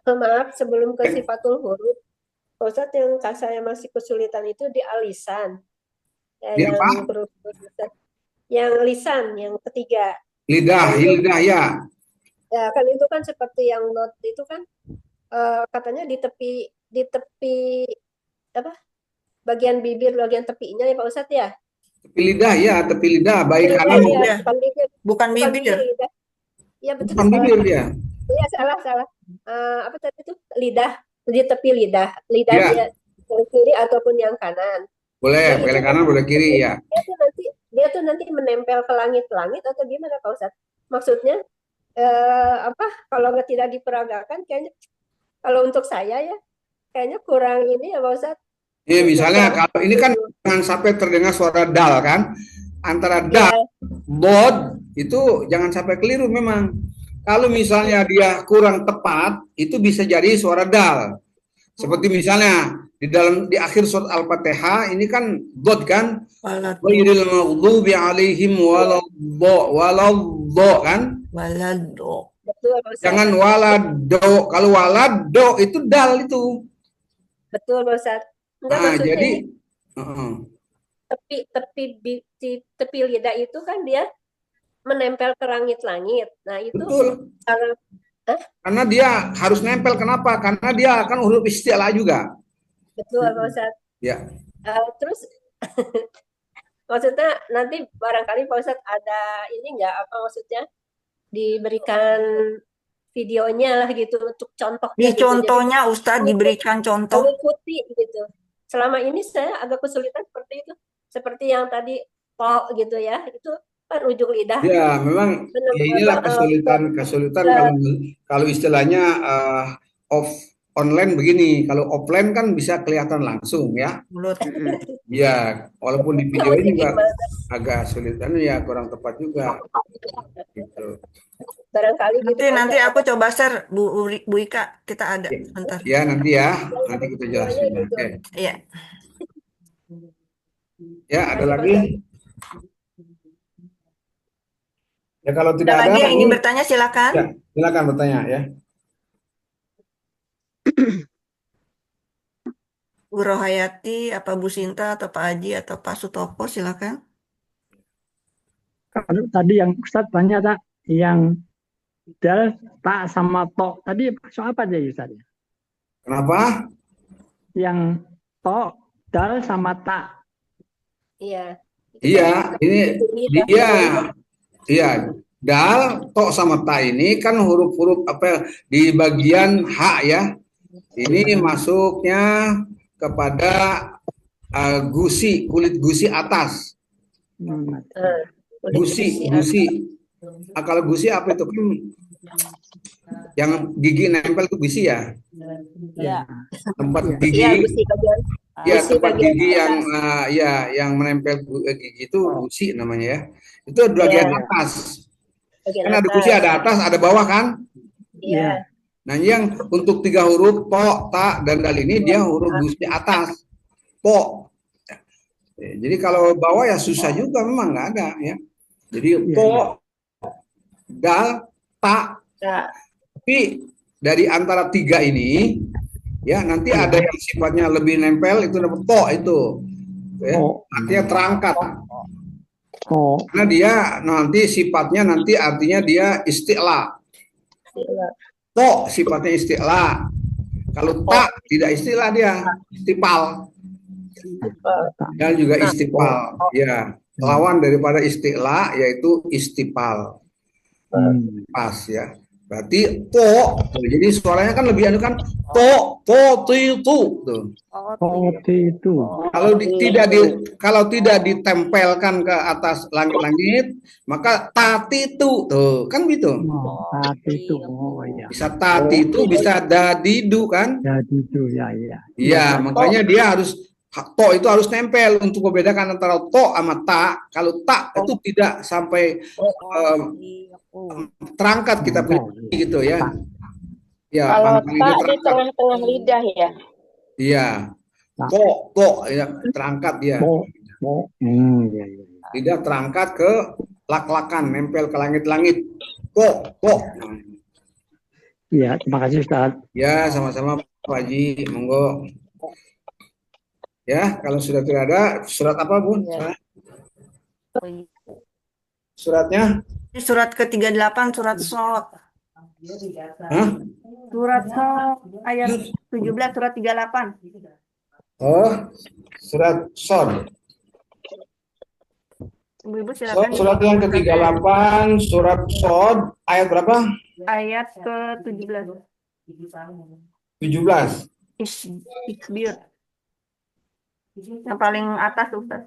maaf sebelum ke sifatul huruf, Ustadz yang saya masih kesulitan itu di alisan. Di yang apa? Yang lisan, yang ketiga. Lidah ya. Ya kan itu kan seperti yang not itu kan katanya di tepi apa? Bagian bibir, bagian tepinya ya Pak Ustadz ya. Tepi lidah ya, tepi lidah baik kanan maupun ya. Bukan bibir. Iya betul. Bukan bibir dia. Iya salah. Apa tadi itu? Lidah, di tepi lidah Ya. dia yang kiri ataupun yang kanan. Boleh, Nah, itu belok kanan, boleh kiri ya. dia tuh nanti menempel ke langit-langit atau gimana Pak Ustadz? Maksudnya apa kalau nggak tidak diperagakan kayaknya kalau untuk saya ya kayaknya kurang ini ya Pak Ustadz, Iya, misalnya kurang kalau ini kan jangan sampai terdengar suara dal kan. Antara dal, ya. bod itu jangan sampai keliru memang. Kalau misalnya dia kurang tepat, itu bisa jadi suara dal. Seperti misalnya di akhir surat Al-Fatihah ini kan bod kan, Walad, ghairil maghdubi alaihim waladdo kan. walado. Betul Pak Ustadz. Jangan walado. Kalau walado itu dal itu. Betul Pak Ustadz. Enggak, Nah, maksudnya jadi ini heeh. tepi lidah itu kan dia menempel ke langit-langit. Nah, itu Betul. kalau Karena dia harus nempel. Kenapa? Karena dia akan huruf isti'la juga. betul Pak Ustadz. Ya. Terus maksudnya nanti barangkali Pak Ustadz ada ini enggak apa maksudnya diberikan videonya lah gitu untuk contohnya Di gitu. Jadi contohnya Ustadz diberikan contoh. mengikuti gitu. Selama ini saya agak kesulitan seperti itu. Seperti yang tadi po gitu ya. Itu kan ujung lidah Ya, memang ya inilah kesulitan kalau istilahnya off online begini. Kalau offline kan bisa kelihatan langsung ya. Mulut. Ya, walaupun di video mesti ini juga gimana agak sulitan ya, kurang tepat juga gitu. barangkali gitu Nanti Pak aku Ustadz. coba share Bu Ika, kita ada bentar. Ya, nanti kita jelasin. Gitu. Oke. Iya. Ya, ada Masih, Pak lagi? Ya, kalau Ada tidak ada, lagi yang ingin ini bertanya silakan. ya, silakan bertanya ya. Bu Rohayati, apa Bu Sinta, atau Pak Haji, atau Pak Sutopo, silakan. Kalau tadi yang Ustadz tanya tak, yang dal, tak sama to, tadi soal apa aja Ustadz? Kenapa? Yang to, dal sama tak. Iya. Iya, ini dia. Iya, dal, to sama ta ini kan huruf-huruf apa di bagian H ya. Ini masuknya kepada gusi, kulit gusi atas. Gusi. Kalau gusi apa itu kan yang gigi nempel itu gusi ya. Ya. Tempat gigi. Iya, gusi bagian. Ya, Gusi tempat bagian gigi yang atas. yang menempel gigi itu gusi namanya ya. Itu bagian Iya. atas. Bagian Kan ada atas. gusi, ada atas, ada bawah kan? Iya. Nah, yang untuk 3 huruf po, ta, dan dal ini dia huruf gusi atas. Po. Jadi kalau bawah ya susah juga, memang nggak ada ya. Jadi po, dal, ta. Ya. Tapi dari antara 3 ini ya nanti ada yang sifatnya lebih nempel, itu namanya to itu. Ya, artinya terangkat. Karena dia nanti sifatnya artinya dia isti'la. To sifatnya isti'la. Kalau tak tidak isti'la dia, istipal. Dan juga istipal. Ya, lawan daripada isti'la yaitu istipal. Pas ya. Berarti to, jadi suaranya kan lebih anu kan to itu tuh. Itu. Kalau tidak ditempelkan ke atas langit-langit, maka tatitu tuh kan gitu. Itu. Oh ya. Bisa tatitu, bisa dadidu kan? Dadidu ya. Iya, makanya dia harus to itu harus nempel untuk membedakan antara to sama ta. Kalau ta itu tidak sampai terangkat kita pilih gitu ya. Ya, kalau tak di tengah-tengah lidah ya. Iya. To ya terangkat dia. Tidak terangkat ke lak-lakan, nempel ke langit-langit. To. Iya, terima kasih Ustaz. Ya, sama-sama Pak Haji, monggo. Ya, kalau sudah tidak ada, surat apa, Bun? Suratnya? Ini surat ke-38, surat Shad. Hah? Surat Shad, ayat 17, surat 38. Oh, surat Shad. Ibu-ibu silakan. Surat yang ke-38, surat Shad, ayat berapa? Ayat ke-17. 17. Isbir. Yang paling atas Ustaz.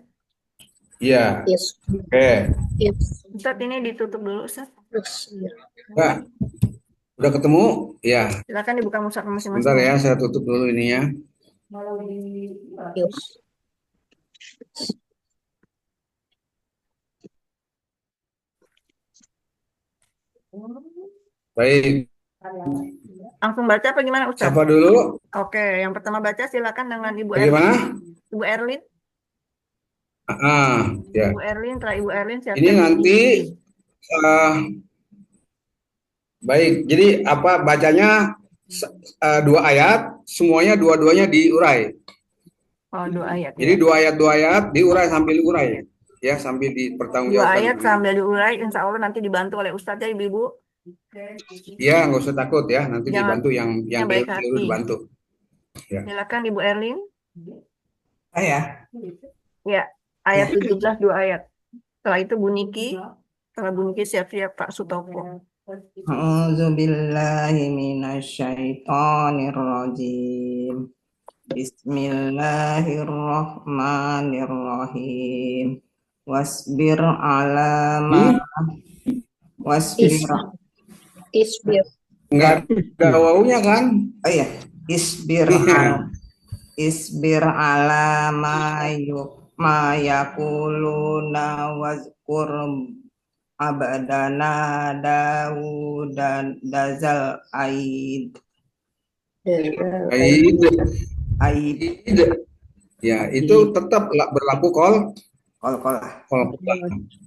Iya. Is, Oke. is, Ustaz ini ditutup dulu Ustaz. is, Enggak. Udah ketemu? Ya. Silakan dibuka mushaf masing-masing. Bentar ya, saya tutup dulu ini ya. is. Baik. Langsung baca apa gimana Ustaz? Siapa dulu? Oke, yang pertama baca silakan dengan Ibu Bagaimana? Erlin. Ibu Erlin. Ya. Ibu Erlin, setelah Ibu Erlin siapa? Ini nanti baik. Jadi apa bacanya 2 ayat, semuanya dua-duanya diurai. Oh, 2 ayat. Jadi 2 ayat diurai sambil urai. Ya, sambil 2 dipertanggungjawabkan. ayat sambil diurai, insya Allah nanti dibantu oleh Ustaz ya Ibu-Ibu. Ya, nggak usah takut ya, nanti Jangan- dibantu yang baik keliru hati. dibantu. Ya. Silakan Ibu Erlin. Ya. Ya, ayat 17 2 ayat. Setelah itu Bu Niki. Setelah Bu Niki siap-siap Pak Sutopo. A'udzu billahi minasyaitonir rajim. Bismillahirrahmanirrahim. Wasbir ala ma wasbir. Isbir. Nggak ada wawunya kan? Oh ya, isbir Iya. isbir ala ma yaquluna wazkur abadana Dawud dan dazal aid Aid. aid Ya, itu tetap berlaku kol kol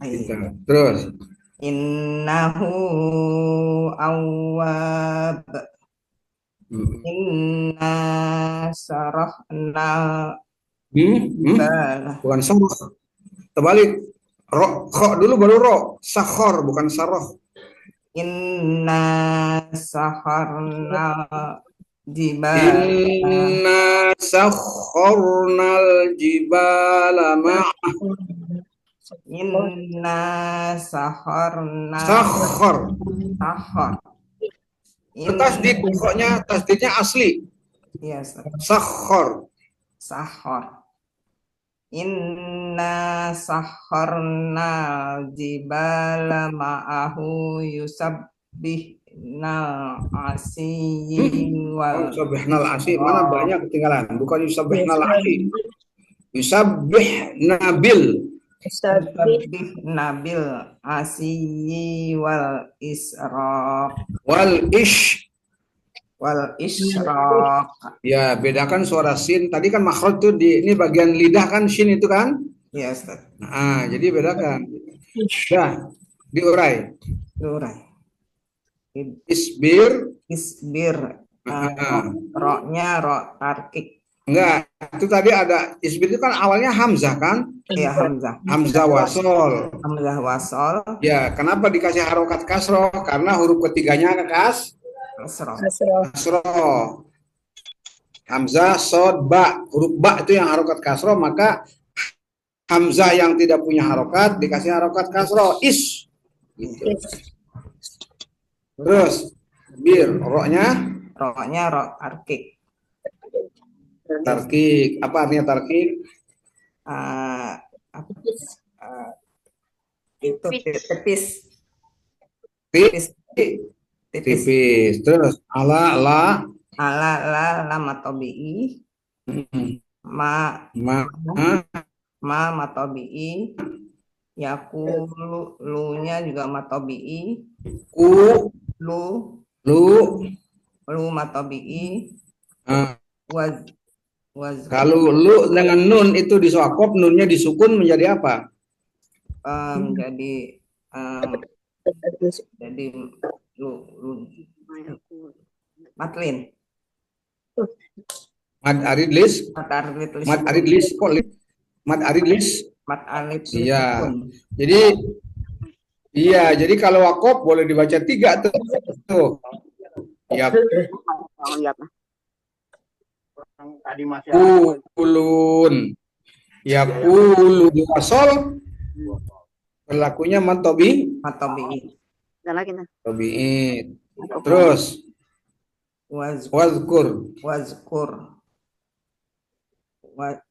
aid. Terus Innahu awwab. Inna sarahna bal. bukan saroh. Terbalik. Kho dulu baru ro. Sakhor bukan saroh. Inna saharna jibal. Inna sakhornal jibala ma'ah. Inna saharna Sakhor. sahar. Tasdid pokoknya tasdidnya asli. Iya, Sakhor. sahar. Inna saharna jibala ma'ahu yusabbihna asyi wal Yusabbihna asyi mana banyak ketinggalan. Bukan yusabbihna asyi. Yusabbihna bil. Isabih. nabil asyi wal israq Wal israq. Ya, bedakan suara sin. Tadi kan makhraj tuh ini bagian lidah kan sin itu kan? Ya, Ustaz. Nah, jadi bedakan. Ya, diurai. Lurai. Isbir. Roknya rok tarkik. Enggak, itu tadi ada isbir itu kan awalnya hamzah kan? Iya, hamzah. Hamzah wasol. Hamzah wasol. Ya, kenapa dikasih harokat kasroh? Karena huruf ketiganya Kasroh. kasroh. Hamzah, sod, ba. Huruf ba itu yang harokat kasroh, maka hamzah yang tidak punya harokat dikasih harokat kasroh. Gitu. Terus bir, roknya Rok tarkik. tarkik. Apa artinya tarkik? Itu tipis. Tipis. Terus ala matobi'i. Ma matobi'i. Yakulu lu-nya juga matobi'i. Lu matobi'i. Kalau lu dengan nun itu diswakop, nunnya disukun menjadi apa? Jadi lu matlin. Mad aridlis. Iya. Jadi kalau wakop boleh dibaca 3 tuh. Ya. Kulun. Ya kulu diwasol. Berlakunya matobi'i. Terus wazkur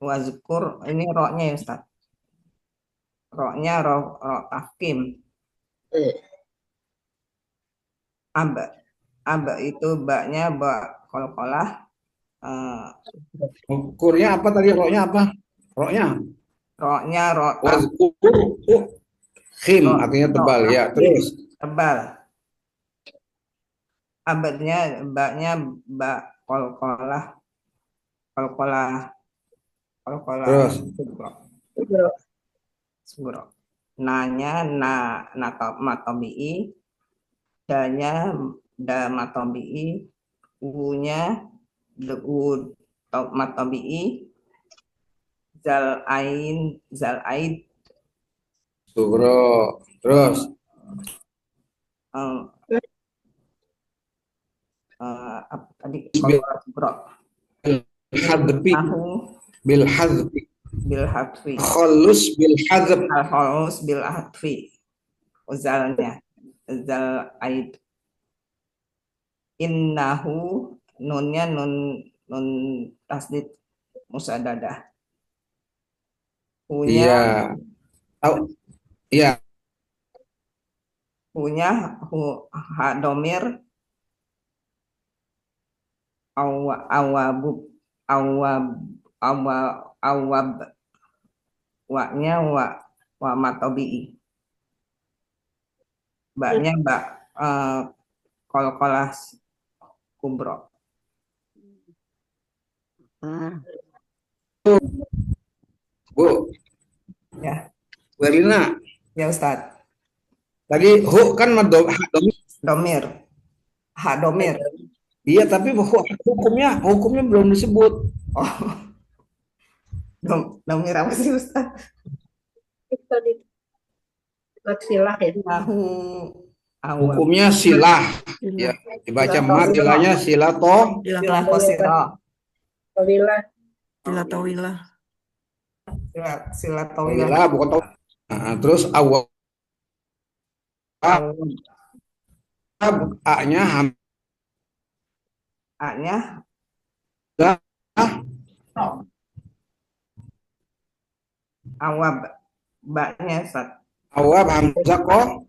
wazkur ini roknya ya Ustaz. Roknya rok tahkim. Aba itu baknya bak qalqalah. Ukurnya apa tadi? Roknya apa? Roknya. Roknya rok Wazkur. Khim artinya tebal ya. Terus. tebal. Abadnya baknya bak qalqalah. Terus. Sugro. Nanya matobi'i, danya da matobi'i, unya matobi'i, zal aid, Sugro. Terus. apa tadi kalau sugro Hadfi. Bil hadfi. bil hadfi, Khalus bil hadf. khalus bil hadfi, zalnya zal aid. Innahu nunnya nun tasdid musadadah. Iya. Iya. Punya ha domir awab waknya wa matobi'i, baknya bak qalqalah kubro. Bu. Ya. Bu Erlina. Ya Ustaz. Tadi hu kan Domir. Ha domir. Iya, tapi hukumnya belum disebut. Oh. Domir apa sih Ustaz? Tadi silah ya. Hukumnya silah. Ya, dibaca mat silahnya silato. Silah kosiro. Tawilah. Silatawilah. Silah Tawilah bukan taw. Nah, terus awal A-nya A-nya awab, baknya Ustaz. awab hamzah kok.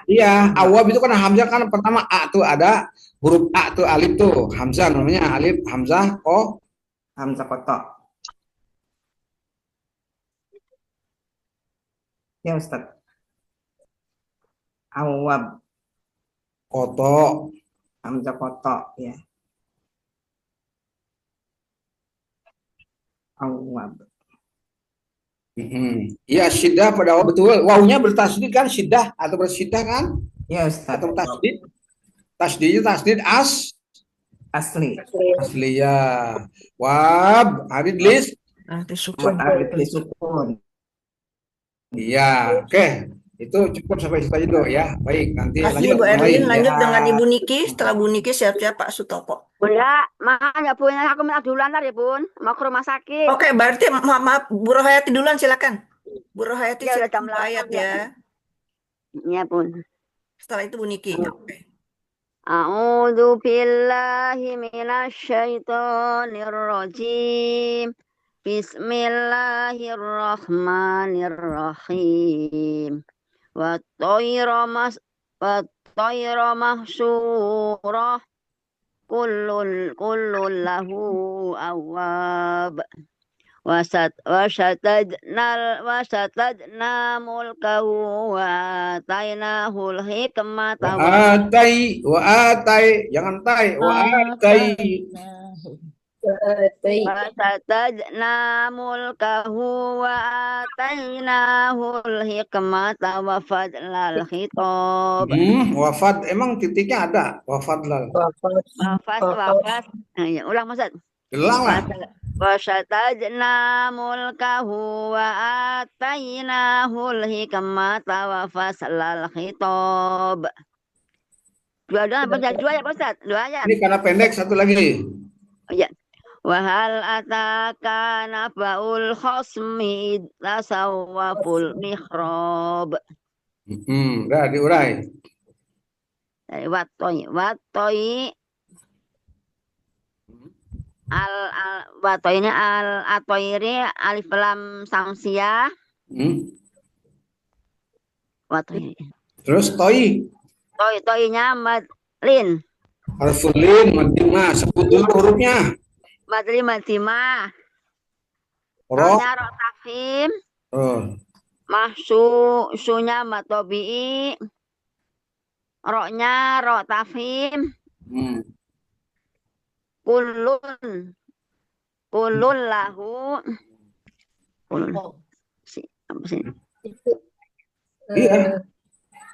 Iya, awab itu kan hamzah kan pertama A tuh ada huruf A tuh alif tuh hamzah namanya alif hamzah kok. Hamzah kotok. Ya Ustaz. Awab Kotok. hamzah kotok ya. Awab. Iya, syiddah pada awal betul. Wawunya bertasdid kan syiddah atau bersyiddah kan? Ya Ustaz. Atau tasdid? Tasdidnya tasdid Asli. asli ya. Wab, Arid Lis. Disukun. Sukun. Iya, oke. Itu cukup sampai situ aja dulu ya. Baik, nanti Kasih lanjut Bu yang Erlin, lain, ya. lanjut dengan Ibu Niki. Setelah Bu Niki siap-siap Pak Sutopo. Bunda, maaf ya Bun, aku minta dulu antar ya Bun, mau ke rumah sakit. Oke, berarti maaf, Bu Rohayati duluan silakan. Bu Rohayati Ya, udah jam silakan ayat 8 ya. ya. Iya Bun. Setelah itu Bu Niki. Oke. A'udzu billahi minasyaitonir rajim. Bismillahirrahmanirrahim. Wat-tayra mahsyurah. Kullun lahu awwab. Wasatadna mulkahu wa atainahul hikmata Wa atai, jangan tai, wa atai. Wasatadna mulkahu wa atainahul hikmata wa fadlal khitab. Wafat, emang titiknya ada, wafat lah. Wafat. Ya, ulang Ustaz. Ulang lah. Wasatadna mulkahu wa atainahul hikmata wa faslal khitab. Dua ya Pak Ustaz? Dua ayat. Ini karena pendek, satu lagi. Ya. Wahal ataka nabaul khosmi tasawwaful mihrab. Udah diurai. Dari watoi Bato ini atoiri alif lam samsia. Bato ini. Terus toi. Toinya madlin. Harfulin, madimah. Sebut dulu hurufnya. Madlin madimah. Roh. Rohnya roh tafhim. Sunya matobi'i. Rohnya roh tafhim. Kulun lahu. Apa sih? Iya.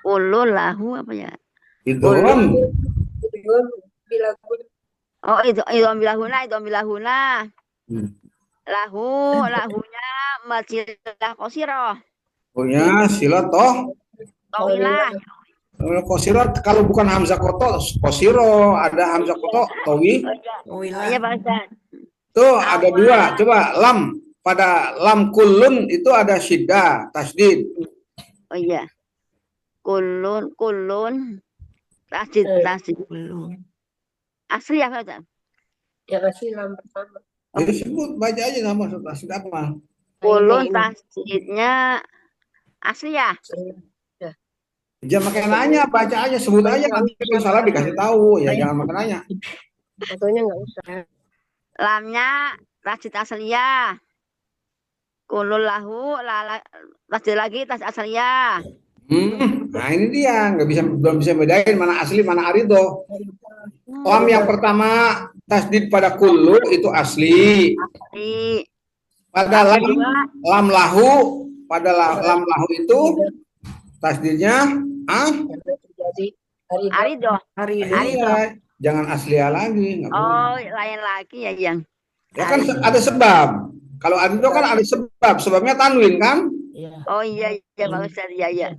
Kulun lahu apa ya? Idgham. Oh, idgham bilahuna. Lahunya majilah qasirah. Punya sila toh. Tawilah. Qasirah kalau bukan hamzah koto, qasiro, ada hamzah koto, tawi. Iya, Pak Ustaz. Tuh ada dua. Coba lam. Pada lam kulun itu ada syiddah, tasdid. Oh iya. Kulun. Tasdid. Asli ya, Pak Ustaz? Ya kasih lam pertama. Jadi sebut, baca aja nama tasdid apa. Kulun tasdidnya asli ya? Jangan makan nanya, baca aja, sebut aja, nanti kalau salah dikasih tahu. Ya jangan makan nanya. Fotonya nggak usah. Lamnya tasdid asliyah. Kulun lahu, tasdid lagi tasdid asliyah. Nah ini dia, belum bisa bedain mana asli mana arido. Lam yang pertama tasdid pada kullu itu asli. Pada lam lahu, pada lam lahu itu tasdidnya arido. Iya, jangan asliya lagi. Oh, lain lagi ya yang. Ya kan ada sebab. Kalau arido kan ada sebab, sebabnya tanwin kan? Oh iya Pak Ustaz, iya.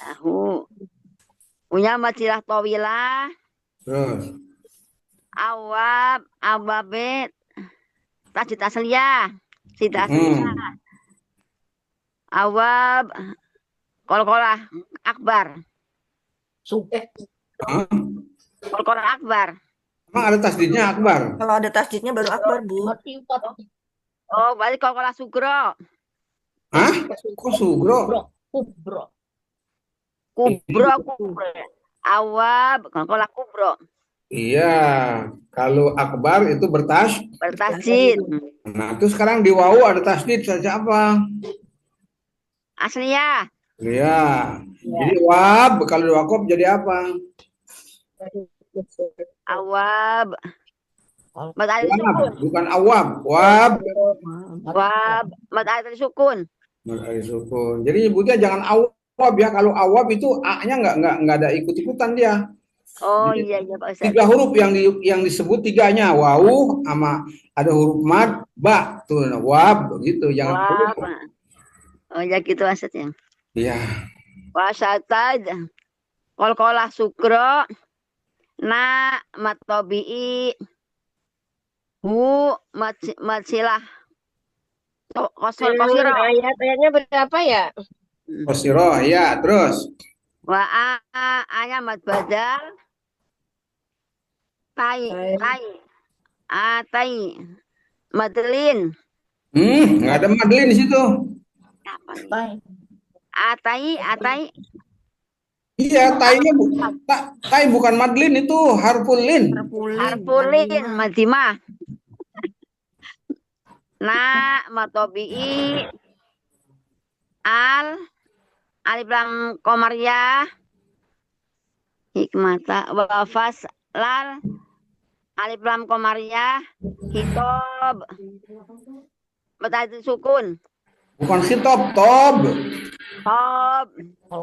Tahu. Punya majilah tawilah. Terus. Awabet. Tasdid asliyah. Tidak asliyah. Awab. Kolkolah akbar. Kolkolah akbar. Emang ada tasdidnya akbar? Kalau ada tasdidnya baru akbar, Bu. Oh, berarti kolkolah sugro. Hah? Kok sugro? Kubro. Awab, kolkolah kubro. Iya, kalau akbar itu bertasdid. Nah, itu sekarang di wawu ada tasdid saja apa? Asliyah. Iya. Jadi wab kalau di wakof jadi apa? Awab. Bukan awab, wab. Mad alif sukun. Jadi nyebutnya jangan awab ya. Kalau awab itu a-nya nggak ada ikut-ikutan dia. Oh jadi, iya Pak Ustaz. 3 huruf yang disebut 3-nya wawu sama ada huruf mad, ba tuh wab gitu, jangan wab. Oh ya gitu maksudnya. Iya. Wasatad kolkolah sukro na matobi'i hu matsilah kosiro. Ayatnya berapa ya? Kosiro ya, terus anya mat badal tai madlin. Nggak ada madlin di situ. Atai. Iya, tai bukan madlin, itu harfulin. Harfulin madimah. Na matobi'i alif lam qamariyah hikmata wafas lal alif lam qamariyah hitob batadil sukun. Bukan khitab, tob.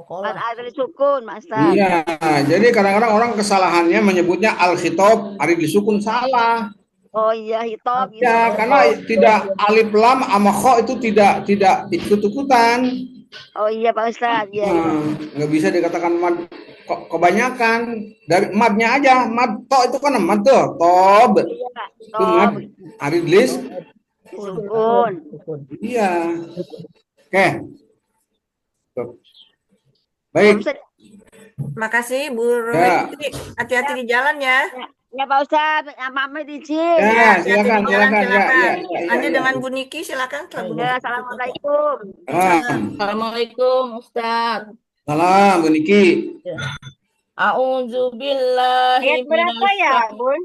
Batadil sukun, Master. Iya, jadi kadang-kadang orang kesalahannya menyebutnya al-khitab, alif disukun, salah. Oh iya, hitob. Ya, karena tidak alif lam sama kho itu tidak ikut-ikutan. Oh iya Pak Ustaz, ya. Nggak bisa dikatakan mad, kebanyakan dari madnya aja, mad to itu kan mad tuh, tob. Iya, itu mad, aridlis. Sukun. Iya. Oke. Baik. Makasih Bu Ya. Roy. Hati-hati di jalan ya. Ya Pak Ustadz, pamit izin. Ya, Hati-hati silakan, di jalan, silakan. Ya, silakan. ya, ya, ya, Anda ya. dengan Bu Niki, silakan. Setelah Bu Ya, Niki. assalamualaikum. Assalamualaikum Ustaz. Salam, Bu Niki. Ya. A'udzubillahi Ayat berapa ya, Bun?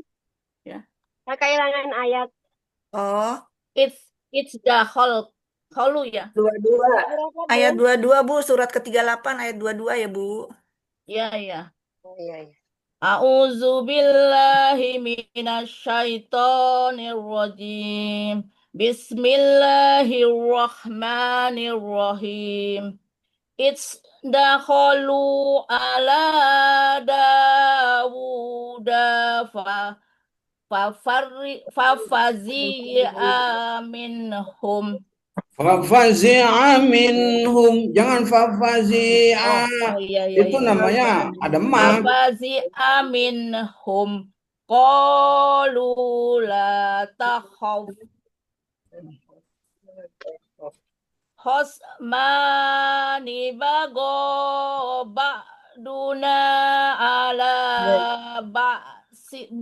Ya. Saya kehilangan ayat. Oh, It's the holu ya. Dua-dua. Ayat berapa, ayat Bun? 22, Bu. Surat ke-38, ayat 22 ya, Bu. Ya, ya. Oh, iya. A'udzubillahi minasyaitonirrajim. Bismillahirrahmanirrahim. It's dakhalu ala Dawuda fafazi'a minhum. Fafazi'a minhum. Jangan fafazi'a. Iya. Itu namanya ada mat. Fafazi'a minhum. Qalu la takhaf. Hosmani bago ba'duna ala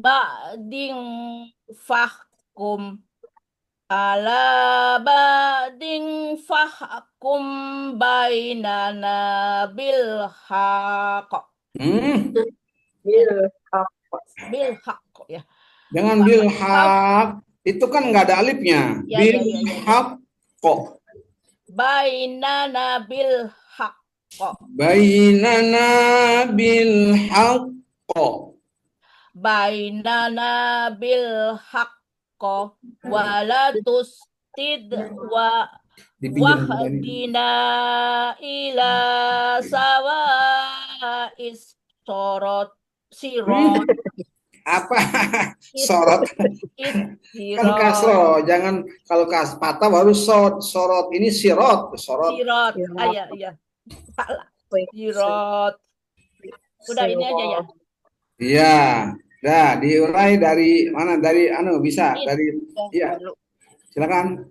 ba'ding fahkum ala ba'ding fahkum bainana bil haqq bil haqq ya. Jangan bil haq. Itu kan nggak ada alifnya. Ya. Bil haq kok. Bainana bil haqq. Bainana bil haq kok. Bainana bil haqq wala tustid wa wahdina ila sawa'is sirot Apa? Sorot. Kan kasro. Jangan kalau patah baru sorot. Ini sirot. Sorot. sirot. Ya. Salah. Sirot. Udah ini aja ya. Iya. Dah diurai dari mana? Dari bisa dari iya. Silakan.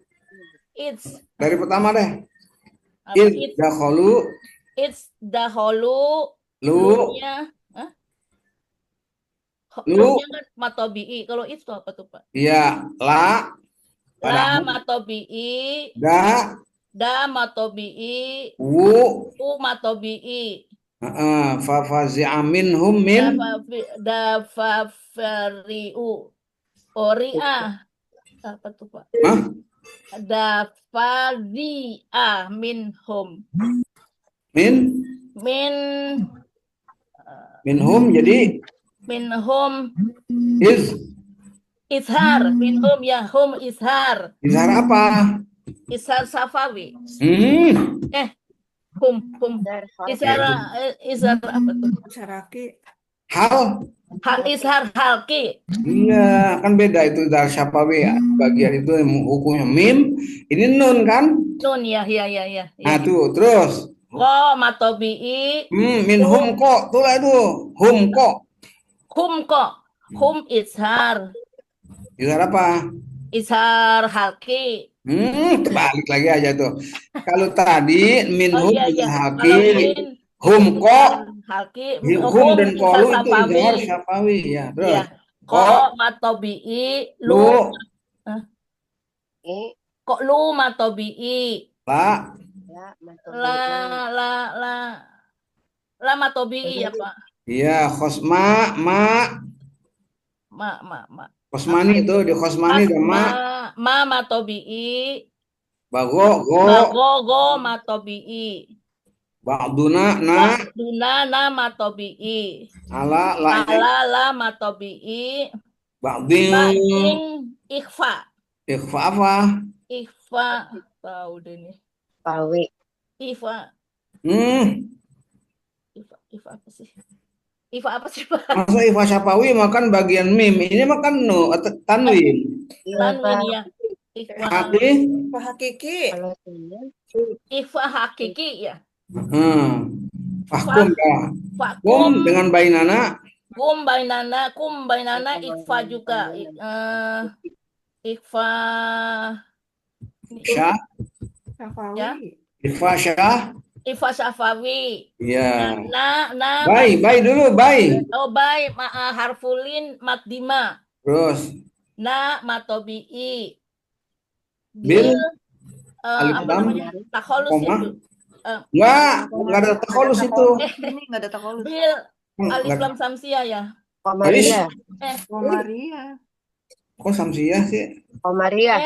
Dari pertama deh. It's dahulu lu-nya lu kan matobi'i. Kalau itu apa tuh, Pak? Iya, la matobi'i, da matobi'i, u matobi'i. Fafazi'a minhum min da fafari'u. Ori'ah. Apa tuh, Pak? Da fazi'a minhum. Minhum jadi minhum izhar minhum ya hum izhar apa? Izhar safawi. Hum izhar apa tuh? Izhar halki. Iya, kan beda itu dari syafawi ya. Bagian itu hukumnya mim, ini nun kan? Nun ya. Nah, tuh, terus ko matobi'i minhum kok tuh hum kok izhar apa? Izhar halki. Balik lagi aja tuh. Kalau tadi minhum halki, hum kok halki, hum dan kolu itu izhar syafawi ya. Terus ko matobi'i lu kok lu matobi'i la matobi'i ya Pak. Iya, khosma ma khosmani itu di khosmani dan ma matobi'i bago matobi'i ba'duna na matobi'i ala la matobi'i ba'ding ikhfa apa? Ikhfa tahu deh nih. Pawi. Ikhfa. Ikhfa apa sih? Ikhfa apa sih, Pak? Masa ikhfa syafawi makan bagian mim. Ini makan tanwin. Tanwin ya. Ikhfa hakiki. Ikhfa hakiki ya. Fahkum ya. Kum dengan bainana. Kum bainana ikhfa juga. Ikhfa syah. Ya. Ikhfa syah. Ifa Safawi. Ya. Na Baik dulu, baik. oh baik harfulin maddima. Terus Na matobi'i. bil Bil alif apa lam namanya? Takholus koma. itu. Enggak ada takolus itu. Ini nggak ada takolus. Bil alif Enggak. lam samsiah ya. Komaria. Komaria. Kok Samsiah sih? Komaria.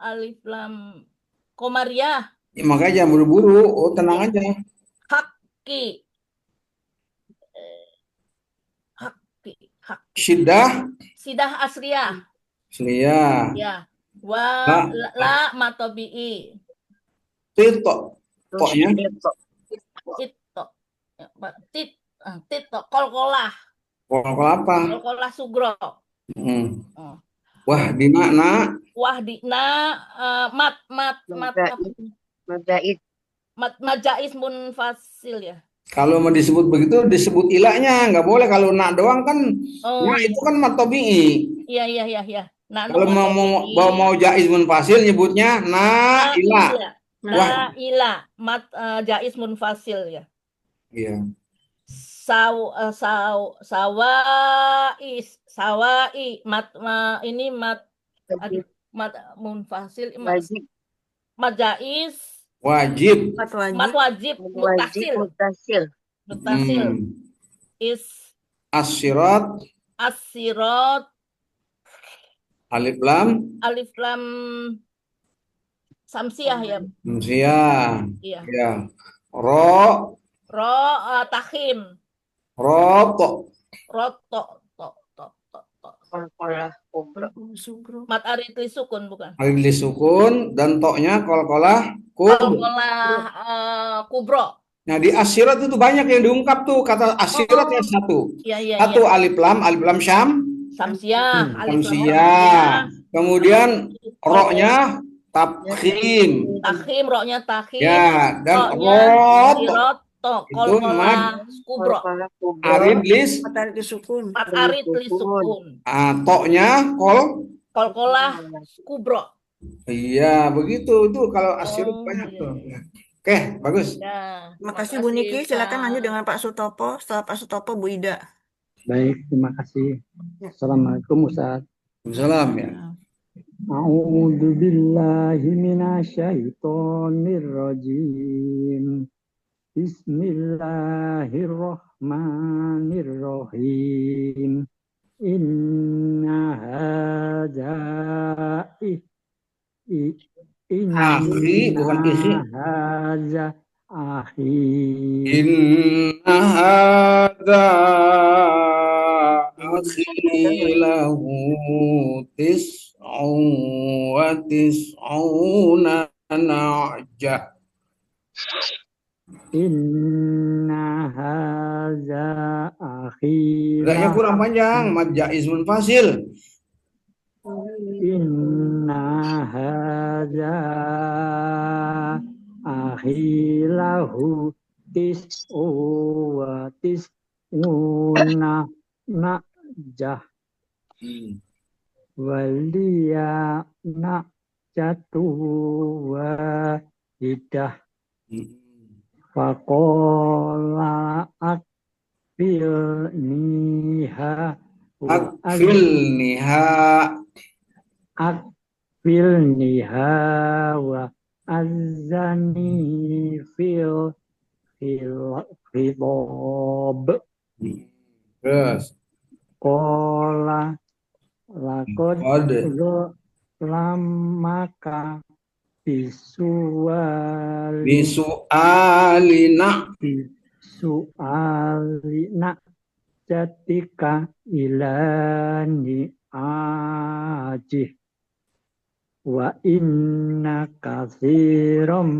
Alif lam komariah. Ya, makanya jangan buru-buru. Oh, tenang aja. Hakki. Hakki. Syiddah Sidah asriyah. Selia. Ya. Wa La la matobi'i. Tito. Toknya Tito. Ya, Tito. Kolkolah. Kolkol apa? Kolkolah sugro. Oh. Wah, di mana? Wahdina Mujahid. majais munfasil ya. Kalau mau disebut begitu disebut ilahnya, nggak boleh. Kalau nak doang kan, Oh, nah itu kan matobi'i. iya. Nah, Kalau mau jaiz munfasil nyebutnya na ilah. Wah, ila jais munfasil ya. iya. Sawai ini mat munfasil Wajib. mat jais Wajib. mat wajib mutasil is As-sirat as-sirat alif lam samsiah ya. Samsiah. Iya. Ya. Ro Takhim. roto. Roto. Kolkolah kubro. Mat aritli sukun bukan? Alif sukun dan toknya kolkolah Kolkolah kubro. Nah, di asirat itu banyak yang diungkap tuh kata asirat yang satu. Iya. Satu alif lam syam. Samsiah. Samsiah. Kemudian roknya tafkhim. Takhim, roknya takhim. Ya, dan roto. Itu Kolkolah kubro. aridlis. Mat aritli sukun. Toknya Kolkolah kubro. Iya, begitu tuh kalau asirat banyak tuh. Oke, bagus. Ya, Terima kasih Bu Niki. Silakan lanjut dengan Pak Sutopo. Setelah Pak Sutopo, Bu Ida. Baik, terima kasih. Assalamualaikum Ustaz. Salam ya. A'udzu billahi minasyaitonir rajim. Bismillahirrahmanirrahim. Inna hadza Akhi, bukan ikhi. hadza akhi. Inna hadza akhi lahu tis'un wa tis'una na'jah. Inna hadza akhi Tidaknya kurang panjang, mad jaiz munfasil. Inna hadza akhi lahu tis'u wa tis'una na'jah waliya na'jatu wahidah faqala akfilniha akfilniha wa azani fil khitab. Terus Qala laqad lamaka bisu'alina jatika ilani ajih wa inna katsiran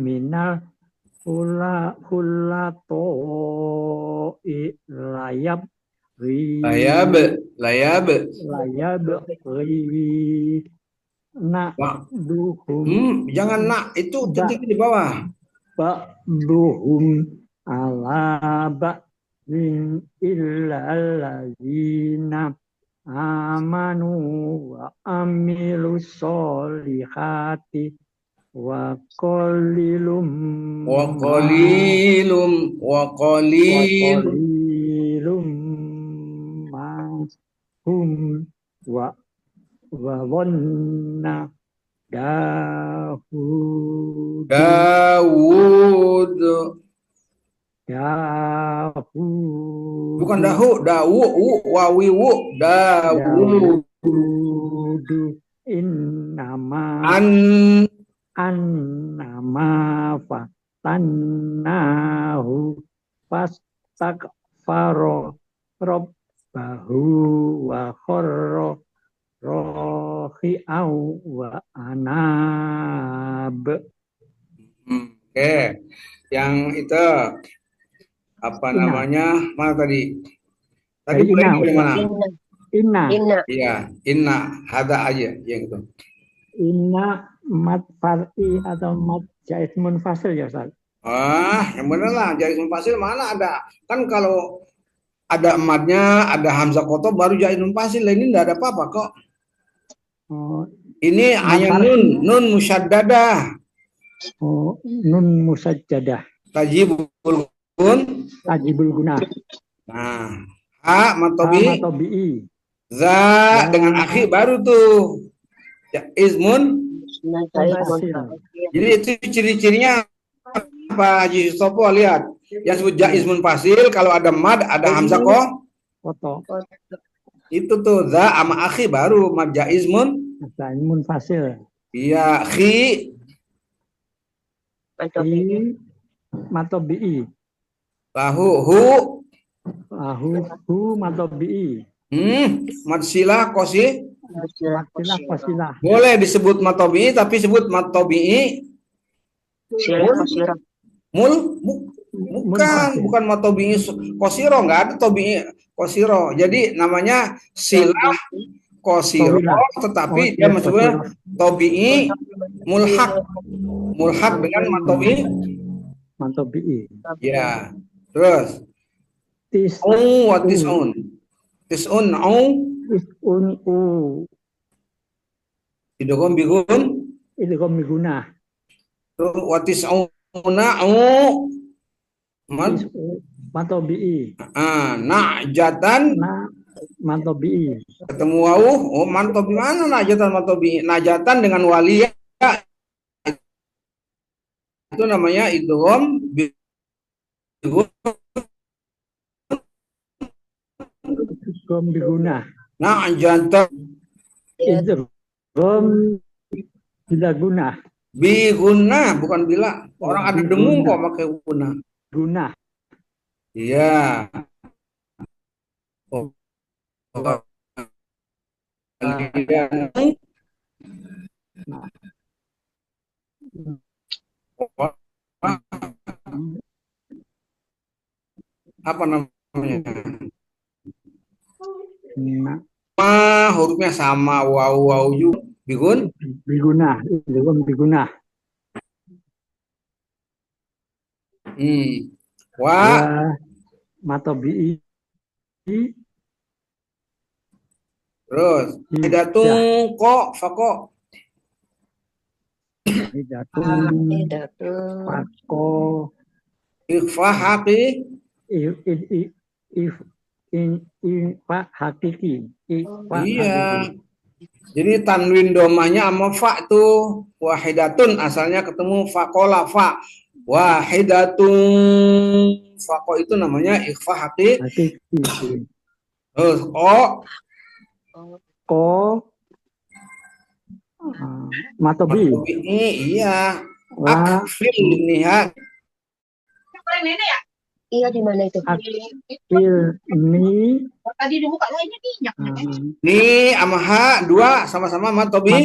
minal hulato layab jangan nak, itu titik di bawah. Ba'duhum ala ba'din illalladzina amanu wa amilus solihati wa qalilum wa qalilum ma hum wa dhanna Dawud Dawud bukan Dawud Dawud innama annama fatannahu fastakfaro rabbahu wa kharra rohi'au wa anab. Oke, yang itu apa namanya? Mana tadi? Tadi mulai dari mana? Inna. Iya, inna. Hada aja yang itu. Inna mat far'i atau mat jaiz munfasil ya Ustaz? Yang benar lah. Jaiz munfasil mana ada? Kan kalau ada ematnya, ada hamzah kotor baru jaiz munfasil. Ini enggak ada apa-apa kok. Ini hanya nun musyaddadah. Nun musajjadah. Tajibul guna. Nah, ha matobi. Za dengan akhir baru tuh. Ya, ismun. Jadi itu ciri-cirinya apa Haji Sopo lihat. Yang disebut jaiz munfasil kalau ada mad, ada hamzah koto. Itu tuh za sama akhir baru mad jaiz munfasil. Iya, khi matobi. Lahu matobi. Mad silah kosi. Kosilah. Boleh disebut matobi tapi sebut matobi. Bukan matobi kosiro, nggak ada tobi kosiro. Jadi namanya silah kosiro, tetapi dia maksudnya tobi mulhak dengan matobi. Ya, terus tis'un idgham biguna watis'una matobi. Na'jatan matobi. Ketemu wau, matobi mana najatan matobi? Najatan dengan waliyah itu namanya idgham biguna. Na'jatan idgham bila guna. Biguna bukan bila. Orang ada dengung kok pakai guna. Iya. Apa namanya? Hurufnya sama, waw juga. Biguna. Wa matobi. Terus hidatun kok fako. Fako. Ikhfa haqi. Ikhfa hakiki. Iya. Jadi tanwin domanya sama fa tuh. Wahidatun asalnya ketemu fakola fa. Wahidatun fako itu namanya ikhfa hakiki. Terus matobi. Iya. Akfil niha. Iya di mana itu? Akfil ni. Tadi dibuka lainnya minyak. Ni sama ha dua sama-sama matobi.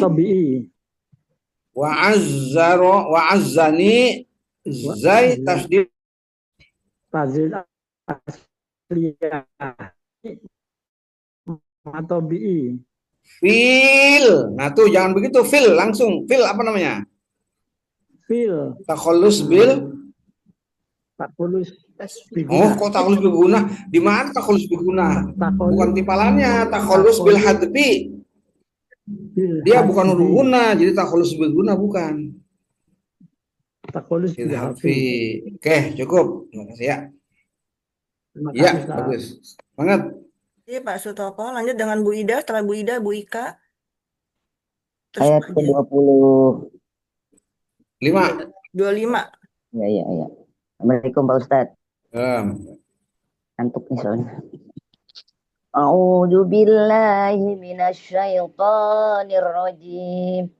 Wa azzani zai tasdid. Tazil asliyah. Matobi. Fil. Nah tuh jangan begitu fil langsung. Fil apa namanya? Fil. Takhallus bil. Kok takhallus biguna? Di mana takhallus biguna? Bukan timpalannya, takhallus bil hadfi. Dia bukan huruf guna, jadi takhallus biguna bukan. takolus Bil bil harfi. harfi. Oke, cukup. Terima kasih ya. Terima Ya, kasih Ustaz. bagus. Semangat. Iya Pak Sutopo, lanjut dengan Bu Ida, setelah Bu Ida, Bu Ika, terus Ayat Pak Jen. ke-20. 5. 25. Ya, ya, ya. Assalamualaikum Pak Ustadz. Ngantuk nih soalnya. A'udzu billahi minasyaitonir rajim.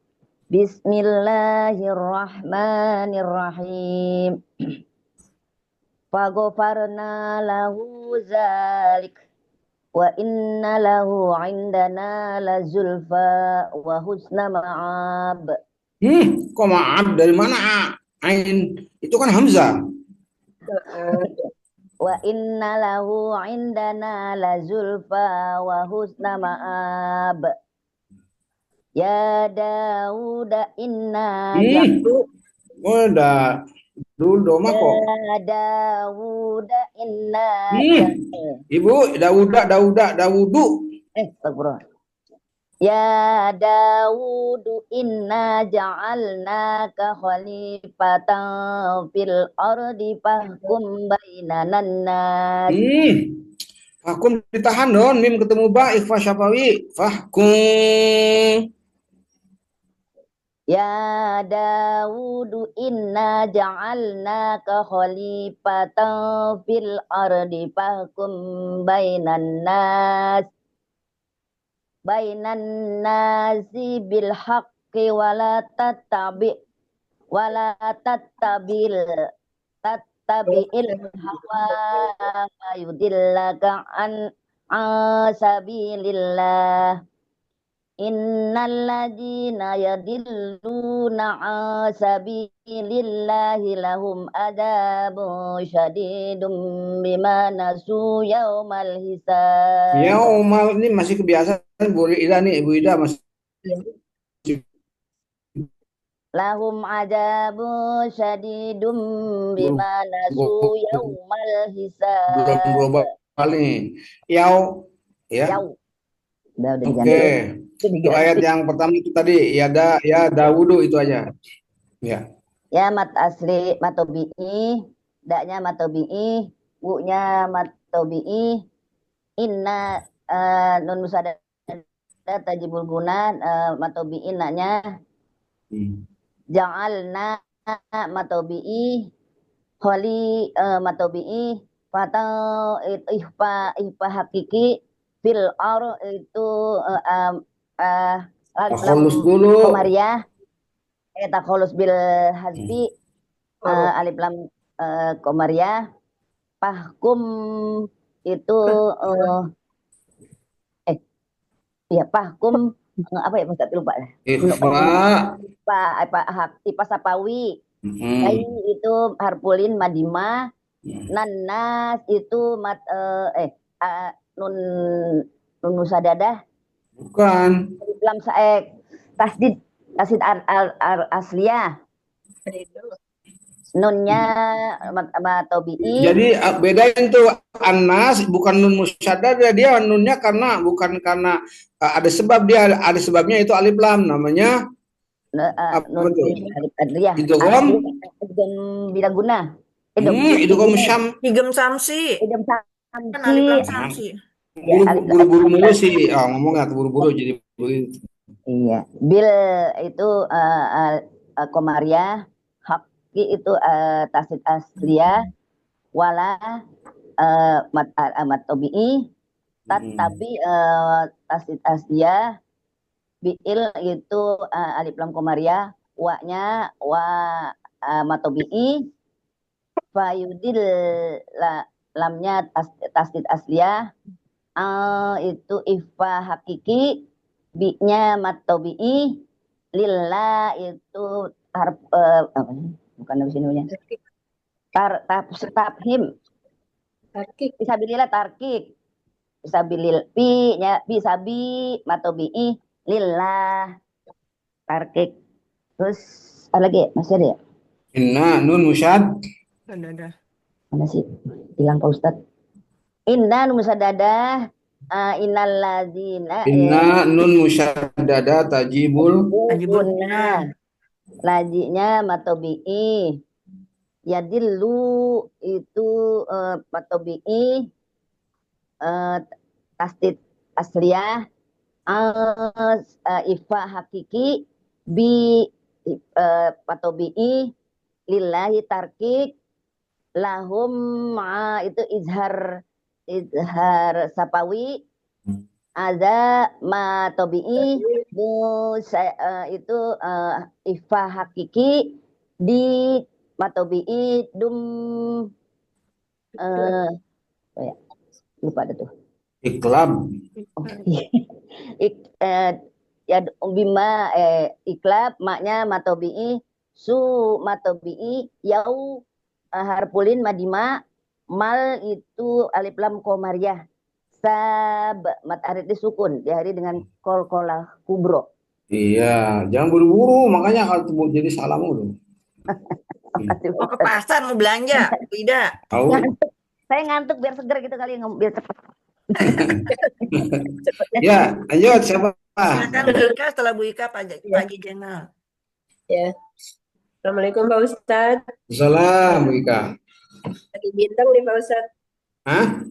Bismillahirrahmanirrahim. Faghfarna lahu zalik wa inna lahu indana lazulfa wa husna ma'ab. Kok maaf dari mana? Ain itu kan Hamzah. Wa inna lahu indana lazulfa wa husna ma'ab. Ya Dawud inna Udah dulu mah kok. Ya Dawud inna Ibu Dawudu. Astagfirullah. Ya Dawud inna ja'alnaka khalifatan fil ardi fahkum bainan nas. Fahkum ditahan don, mim ketemu ba ikhfa syafawi. Fahkum. Ya Dawud inna ja'alnaka khalifatan fil ardi fahkum bainan nasi bil haqqi wala tattabi'il hawa yudillaka an sabilillah. Innal ladzina yadilluna an sabilillahi lahum adzabun syadidun bima nasu yaumal hisab. Yaumal ini masih kebiasaan Bu Ida nih, Ibu Ida masih. Lahum adzabun syadidun bima nasu yaumal hisab. Belum global nih. Yau ya. Oke. Itu ayat yang pertama itu tadi ya Dawudu itu aja. Ya. Ya mat asli matobi'i, daknya matobi'i, bu-nya matobi'i, inna nun musadada tajibul guna matobi'i naknya. Ja'alna matobi'i, kholi matobi'i, fatau ihfa hakiki fil ar itu Takholus dulu. Komariah takholus bil hasbi alif lam komariah. Pahkum itu pahkum apa ya Ustaz lupa lah. Ipa sapawi. Ai itu harpulin madima. Nanas itu nun musadadah. Bukan. Lam saek tasdid asliyah. Nunnya matobi'i. Jadi bedain tuh anas bukan nun musyaddad dia nunnya bukan karena ada sebab, dia ada sebabnya itu alif lam namanya apa tuh? Idgham bilaguna. Idgham samsi. Kan alif lam samsi. Buru-buru mulu sih ngomongnya buru-buru jadi begitu. Iya, bil itu komariah, hakki itu tasid asliyah, wala matobi'i, tapi tasid asliyah, biil itu alif lam komariah, wa-nya matobi'i, fayudil lamnya tasid asliyah, itu ifa hakiki, bi-nya matobi'i, lillah itu harf bukan di sini tafhim fisabilillah tarkik fisabilil bi-nya bisabi matobi'i lillah tarkik. Terus ada lagi masih ada ya? Inna nun musyad. Ada. Mana sih? Hilang Pak Ustadz. Inna nun musaddadah innal ladzina Inna nun musyaddada tajibul guna Lajinya matobi'i. Yadillu itu matobi'i tasdid asliyah. Ifa hakiki bi matobi'i lillahi tarkik lahum itu izhar sapawi ada matobi'i itu ifa hakiki di matobi'i dum lupa ada tuh Iklab. Ya bima iklab maknya matobi'i su matobi'i yau harpulin madima mal itu alif lam komariah sab mat arid disukun di hari dengan kol kolah kubro. Iya, jangan buru-buru, makanya kalau jadi salah mulu. Mau ke pasar mau belanja, tidak. Tahu? Saya ngantuk biar seger gitu kali biar cepat. Ya, lanjut siapa? Silakan Bu Ika, setelah Bu Ika Pagi Jenal. Ya. Assalamualaikum Pak Ustadz. Salam, Bu Ika. Lagi bintang nih Pak Ustadz. Hah?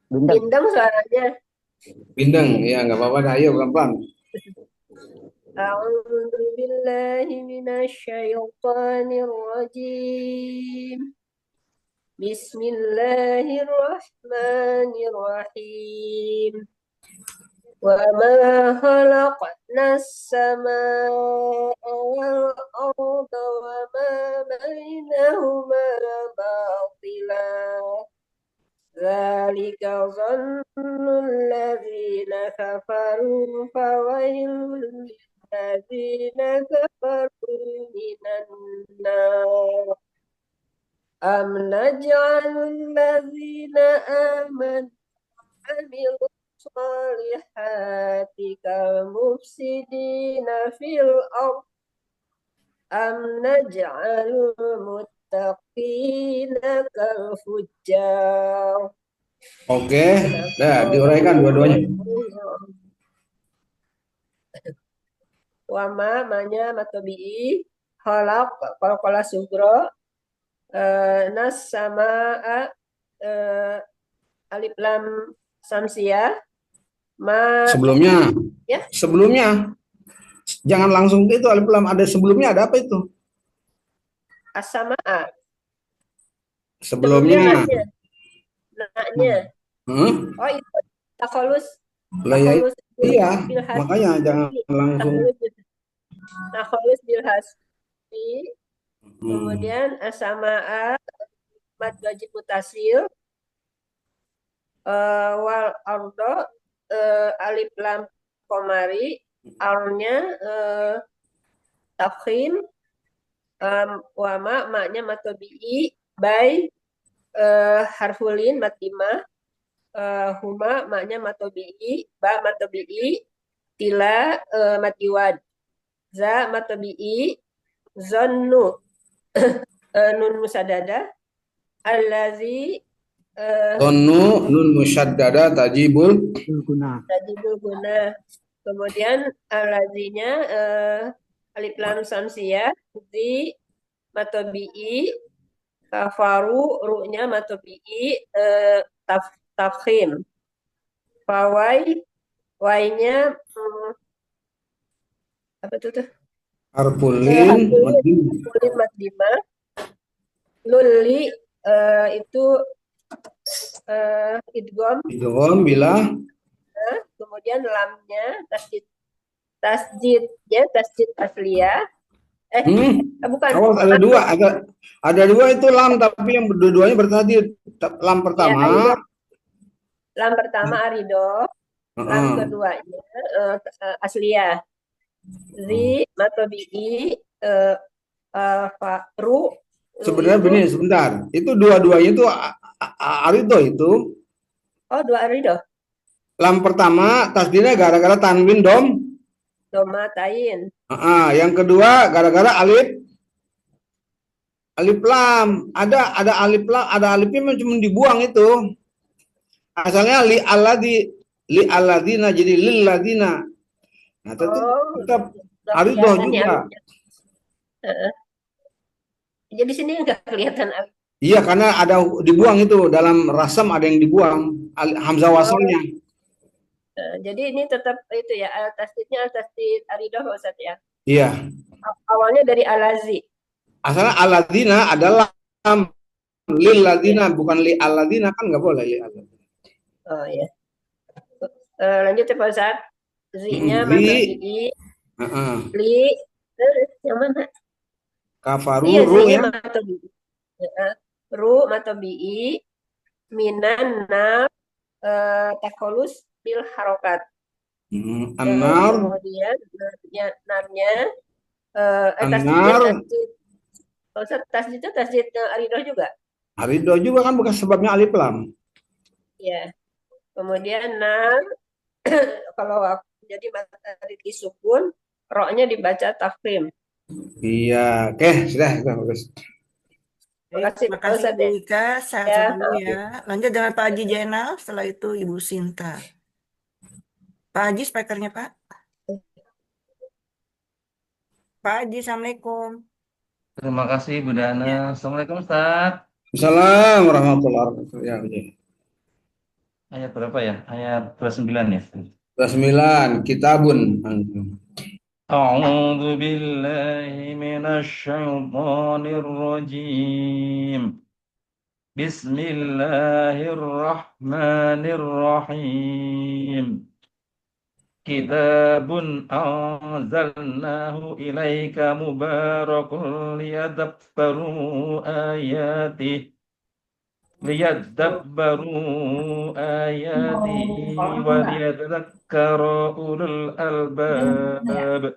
Bintang suaranya. Bintang, ya nggak apa-apa dah. Ayo pelan-pelan. A'udzu billahi minasyaitonir rajim. Bismillahirrahmanirrahim. Wa ma khalaqnas samaa'a wal arda wa ma bainahuma batila. Dzalika dhannul ladzina kafaru fawailul ladzina kafaru minan nar. Am naj'alul ladzina amanu amilus solihati kal mufsidina fil ardh am naj'alul muttaqina kal fujjar. Oke, dah diuraikan dua-duanya. Wama manya matobi'i khalaq qalqala sugro nas sama alif lam samsiah Sebelumnya, ya? Sebelumnya, jangan langsung itu alif lam, ada sebelumnya, ada apa itu? As-samaa. Sebelumnya. Naknya. Oh itu takholus. Lah ya, iya, makanya jangan langsung. Takholus bil hasbi. Kemudian as-samaa mad wajib mutasil. Wal ardo alif lam komari arnya tafkhim wama maknya matobi'i by harfulin matimah huma maknya matobi'i ba matobi'i tila matiwad za matobi'i zannu nun musadada allazi Tonu nun musyaddada tajibul guna. Kemudian alazinya alif lam samsiyah di matobi'i kafaru ru'nya matobi'i tafkhim fawai wainya apa tuh harfulin madima luli itu idgham bila kemudian lamnya tasdid asliyah bukan ada dua itu lam tapi yang dua-duanya bertadid. Lam pertama lam pertama arido lam keduanya asliyah zi matobi'i ru sebenarnya benih sebentar itu dua-duanya itu arido itu. Oh, dua arido. Lam pertama tasdidnya gara-gara tanwin domatain. Yang kedua gara-gara alif lam. Ada alifnya cuma dibuang itu. Asalnya li alladina jadi lil ladina. Nah, tetap arido juga. Heeh. Jadi di sini nggak kelihatan alif. Iya, karena ada dibuang itu dalam rasam, ada yang dibuang hamzah Oh, wasalnya. jadi ini tetap itu ya, al-tasdidnya al-tasdid aridah Pak Ustadz ya. Iya. Awalnya dari alazi. Asalnya aladina adalah lil ladina, bukan li aladina, kan nggak boleh li aladina. Oh ya. Lanjut ya Pak Ustadz. Zi-nya Li, mata bi'i, li, terus yang mana? kafaru, Iya, ru zi-nya ya. mata bi'i. Ru mata bi'i, minan nar, takolus bil harokat. Anar, Kemudian narnya, tasdidnya anar, tasdid. Pak Ustadz, tasdidnya tasdid aridah juga. arido juga kan bukan sebabnya alif lam. Ya. Kemudian nar, kalau jadi matahari disukun, roknya dibaca tafkhim. Iya, oke, sudah bagus. Baik, Makasih terima Pak kasih Ustadz Bu ya. Ika. Sehat Ya, dulu ya. Lanjut dengan Pak Haji Jainal. Setelah itu Ibu Sinta. Pak Haji, speakernya Pak. Pak Haji, Assalamualaikum. Terima kasih Bu Dana. Ya. Assalamualaikum Ustaz. Assalamualaikum warahmatullahi wabarakatuh. Ya, Ayat berapa ya? Ayat 29 ya. 29, kitabun. A'udzu billahi minasy syaithanir rajim. Bismillahirrahmanirrahim. Kitabun anzalnahu ilaika mubarakun liyadabbaru ayatih liyadabbaru ayatihi wa liyadzakkara ulul albab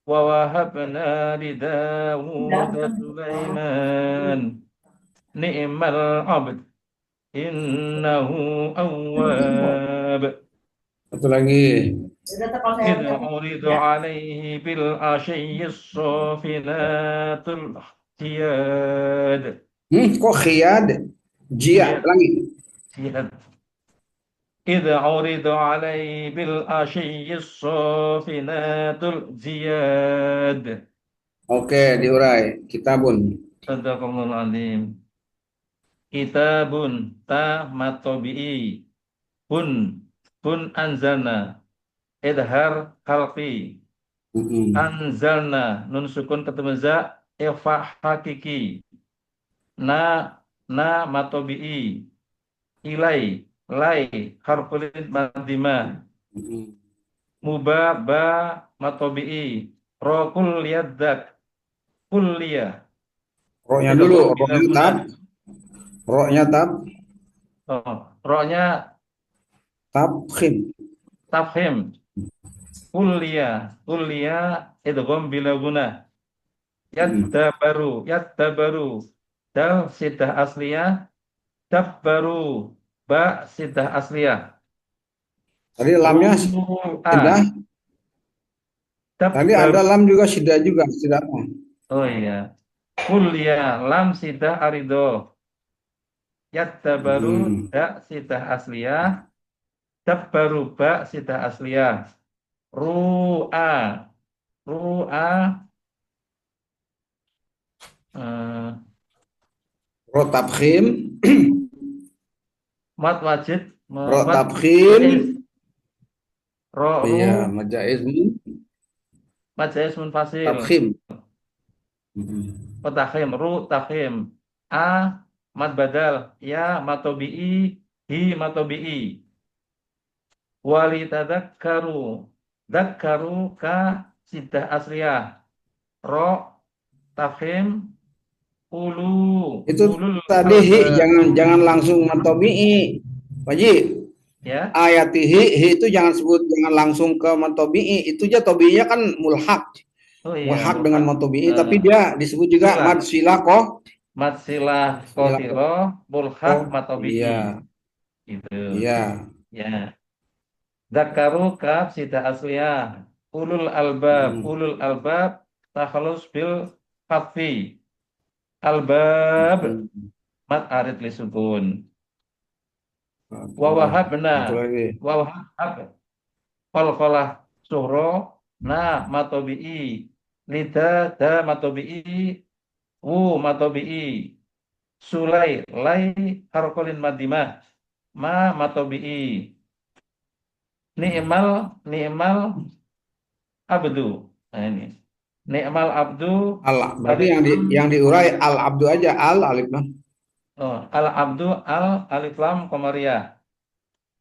wa wahabna li Dawud Sulaiman ni'mal abd innahu awwab. Satu lagi. إذ عرض عليه بالعشي الصافنات الجياد. Kok khiyad? Jia, lagi. جياد. إذ عرض عليه بالعشي الصافنات الجياد. Oke, diurai. Kitabun. Sadaqallahul azim. Kitabun ta matobi'i. Bun anzalna. Idhar khalqi. Anzalna nun sukun ketemu za ifa hakiki na matobi'i ilai lai harfulin madima mubaba matobi'i rokul yadak kuliah Roknya dulu, roknya tab. Roknya tab. Roknya tabkhim. tafhim kuliah idgham bila guna yaddabaru dal sidah asliyah dabbaru ba sidah asliyah. Tadi lamnya sidah. Tadi ada lam juga sidah juga, sidahnya. Oh iya. Kuliah lam sidah arido. Yaddabaru da sidah asliyah. Dabbaru ba sidah asliyah. Ru'a ro tabkhim. Mat wajid ro tabkhim. Iya, majaiz munfasil. Tabkhim. Takhim, ru takhim. Mad badal, ya matobi'i, hi matobi'i. Wali tadakkaru, dakkaru ka sidah asliyah. Ro takhim, itu tadi hi, jangan langsung matobi'i. Wajib. Ya. Ayatihi, hi itu jangan langsung ke matobi'i. Itu aja tobi'inya kan mulhaq. Oh, iya, mulhaq dengan matobi'i, tapi dia disebut juga mad silah koh. Mad silah qotiro, mulhaq matobi'i. Iya. Itu. Iya. Ya. Dakaru kaf sidah asliyah. Ulul albab takhalus bil fatfi. Albab mat arid li sukun. Wa wahabna qalqalah suhra na matobi'i lida da matobi'i matobi'i sulai lai harkolin madimah ma matobi'i ni'mal abdu. Nah ini ni'mal abdu Berarti alif lam yang diurai al abdu aja, al alif lam. al abdu al alif lam komariah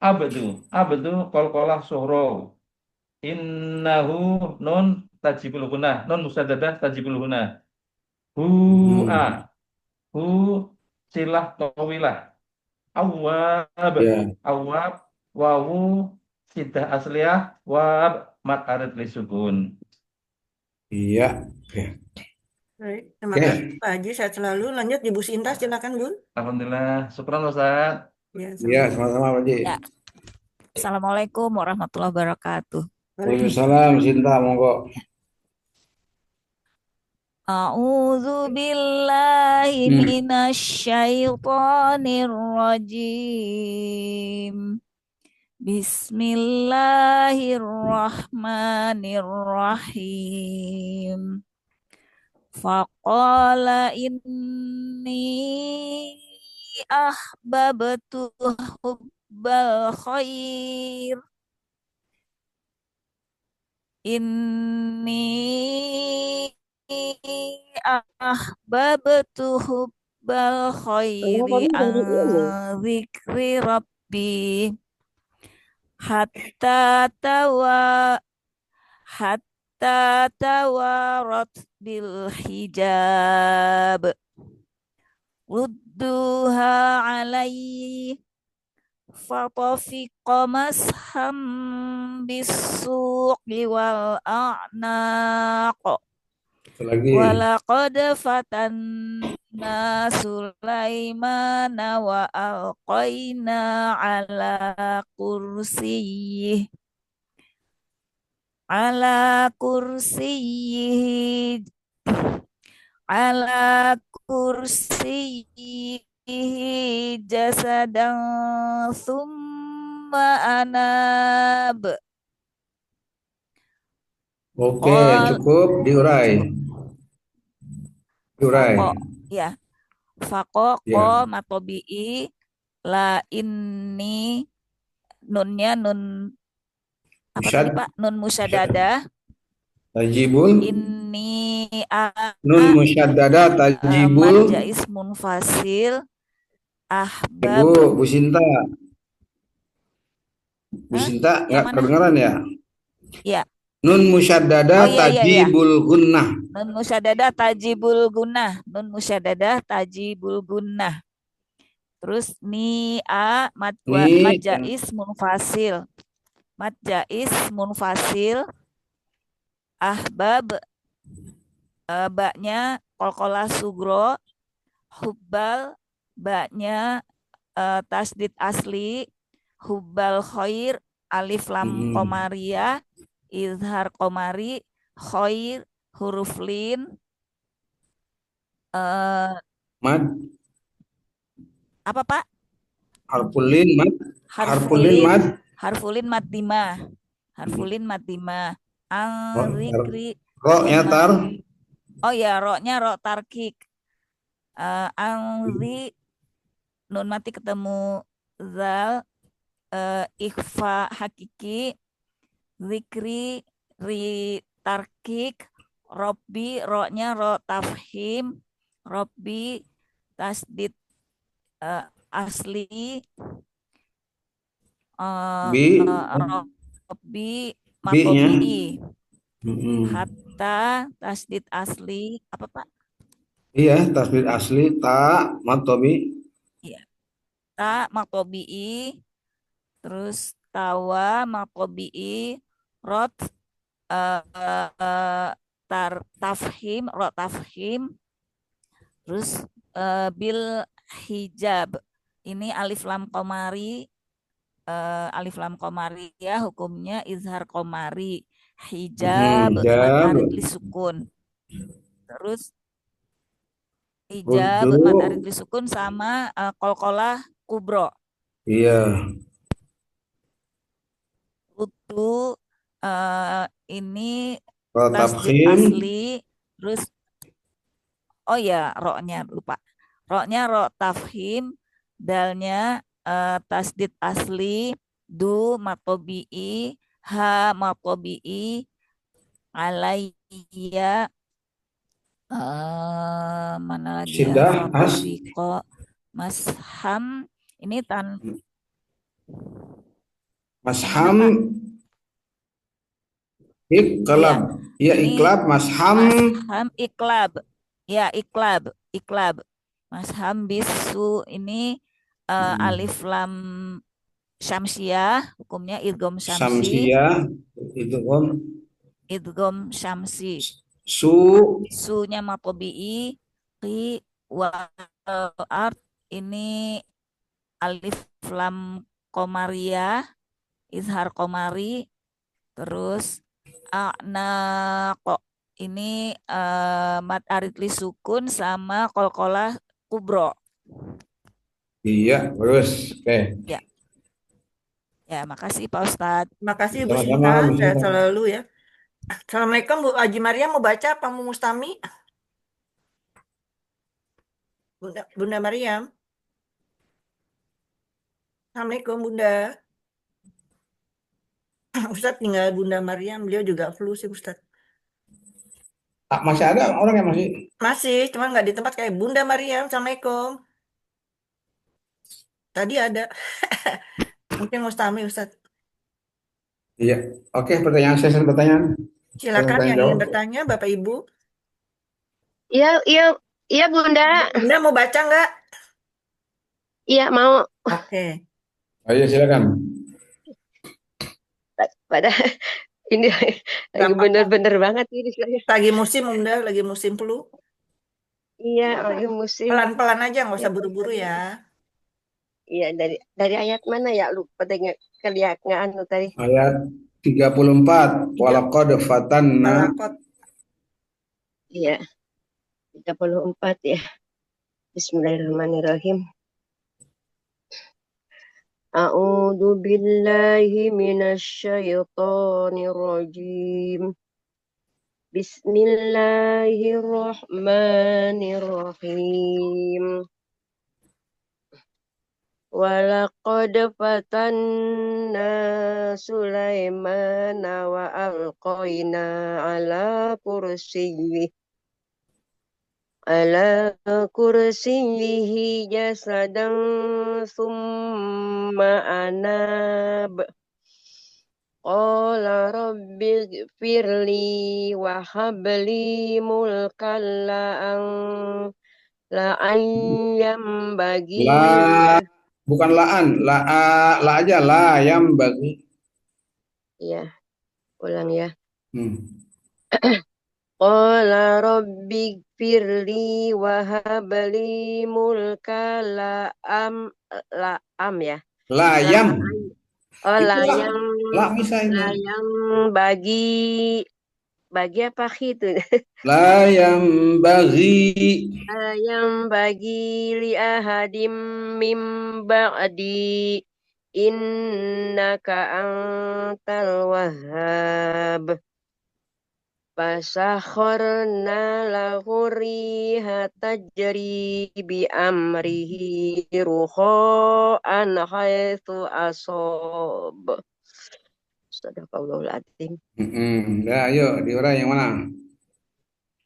abdu kolkolah suhro innahu nun tajibul gunah nun musadadah tajibul gunah Hmm. hu silah tawilah awab Ya. awab wawu sidah asliyah wab mat arid li sukun. Iya. Oke. Baik, terima Oke. kasih Pak Haji. Sehat selalu. Lanjut Ibu Sinta, silakan Bun. Alhamdulillah, syukran Ustaz. Ya, Iya, sama. sama-sama Pak Haji. Ya, Assalamualaikum warahmatullahi wabarakatuh. Waalaikumsalam, Sinta, monggo. A'udzu billahi Hmm. minasyaitonir rajim. Bismillahirrahmanirrahim. Faqala inni ahbabtu hubbal khair. Inni ahbabtu hubbal khairi Kamu dari ini. an dzikri rabbi hatta tawarat bil hijab rudduha alaihi fatafiqa masham bisuqi wal a'naq Satu lagi. walaqad fatanna Sulaimana wa alqaina ala kursiyyi ala kursiyyi jasadan summa anab. Oke, cukup diurai. Diurai. Fako ya fako Ya. ko matobi'i la ini nunnya nun apa tadi Musyad, Pak, nun musyaddadah tajibul. ini Nun musyaddada tajibul. jais munfasil Bu, ahbab Bu Sinta. Bu Sinta yang nggak mana kedengeran ya? ya Nun musyaddada oh iya tajibul gunnah. nun musyaddadah tajibul gunnah terus mad Ini jais munfasil ahbab baknya qalqalah sugro hubbal baknya tasdid asli hubbal khair alif lam qamariyah izhar qamari khair huruf lin mad apa Pak? harfulin mad harfulin maddimah ang-zikri ro-nya tar. oh ya, ro-nya ro tarkik. Ang-zi nun mati ketemu zal ikhfa hakiki zikri ri tarkik robbi ro-nya ro tafhim robbi tasdid asli robbi matobi'i hatta tasdid asli apa Pak? Iya, tasdid asli ta matobi. Iya. Ta matobi'i terus tawa matobi'i rot tafhim rot tafhim terus bil hijab ini alif lam komari ya hukumnya izhar komari hijab matarid lisukun terus hijab matarid lisukun sama kolkolah kubro iya itu ini Ro tasdid tafkhim. asli, terus oh ya ro-nya lupa. Ro-nya ro tafhim, dalnya tasdid asli, du matobi'i, ha matobi'i, alayya mana lagi ya? Sidah as. Fatobiko masham ini Masham. Pak? Iqlab. Ya ini iqlab. Masham. masham iklab. Ya iklab. Masham bisu ini alif lam syamsiah, hukumnya idgham syamsi. Syamsiyah. Idgham syamsi. Sunya matobi'i, qi wal art ini alif lam komariah, izhar komari, terus kok ini mat arid li sukun sama kolkolah kubro. Iya, terus. Oke. Ya, makasih Pak Ustadz. Makasih Bu Sama-sama, Sinta, Bu sehat Sinta. selalu ya. Assalamualaikum Bu Haji Maria, mau baca apa mau Mustami? Bunda Mariam. Assalamualaikum Bunda. Ustadz tinggal Bunda Mariam, beliau juga flu sih Ustadz. Masih ada orang yang masih? Masih, cuma nggak di tempat kayak Bunda Mariam. Assalamualaikum. Tadi ada. Mungkin Mustami Ustadz. Iya. Oke, sesi pertanyaan. Silakan yang jawab. ingin bertanya Bapak Ibu. Iya Bunda. Bunda mau baca nggak? Iya mau. Oke. Ayo silakan. Pada ini lagi bener-bener banget ini. Lagi musim Bunda, lagi musim flu. Iya, lagi musim. Pelan-pelan aja, nggak usah buru-buru ya. Iya, dari ayat mana ya? Lupa dengar kelihatan tadi. Ayat 34. Walaqad fatanna. Iya. 34 ya. Bismillahirrahmanirrahim. A'udzu billahi minasyaitonir rajim. Bismillahirrahmanirrahim. Walaqad fatanna Sulaimana wa alqaina ala kursiyyihi jasadan thumma anab. Qala rabbi ighfirli wa habli mulkan la'an bagi. Bukan la'an, la aja, la yang bagi. Iya, ulang ya. Qala rabbi ighfirli wa habli mulka la'am ya. Layam. Layang bagi apa itu? Layam bagi li ahadim mim ba'di innaka antal wahhab. Fasakharna lahu riha tajri bi amrihi ruhaan haitsu asab. Sadaqallahul adzim. Ya, ayo diurai yang mana?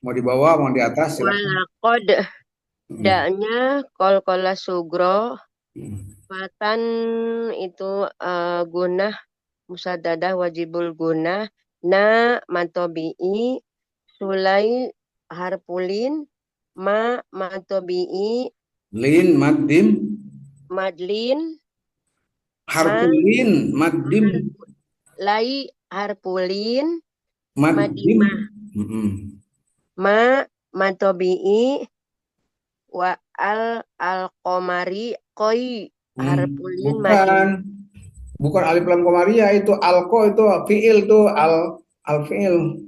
Mau di bawah, mau di atas? Walaqad daknya qalqala sugro. Fatan itu gunah musaddadah wajibul gunah. Na matobi'i sulai harpulin ma matobi'i lin maddim madlin harpulin maddim lai harpulin maddim ma matobi'i wa al qamari koi harpulin maddim. Bukan alif lam komariah, itu alko, itu fiil tuh al fiil.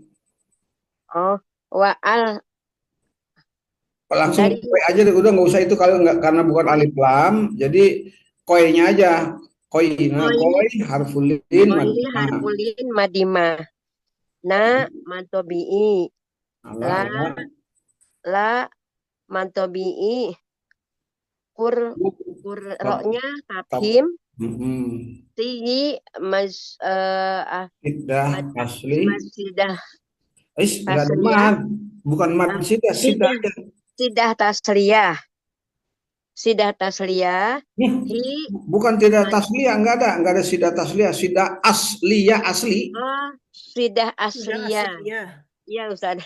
Oh, wa al langsung koi aja udah, nggak usah itu kalau nggak, karena bukan alif lam, jadi koinya aja. Koi harfulin harpulin madimah. Na mantobi'i. La Ala, la mantobi'i. Kur roknya tafhim. Ti Sidah asli. masjidah Nggak ada tasliyah. mad. Bukan mad sidah, sidah aja. Sidah tasliyah. Sidah tasliyah. Hi Bukan tidak tasliyah, nggak ada sidah tasliyah, sidah asliyah asli. sidah Sudah asliyah. asli ya. Iya Ustaz.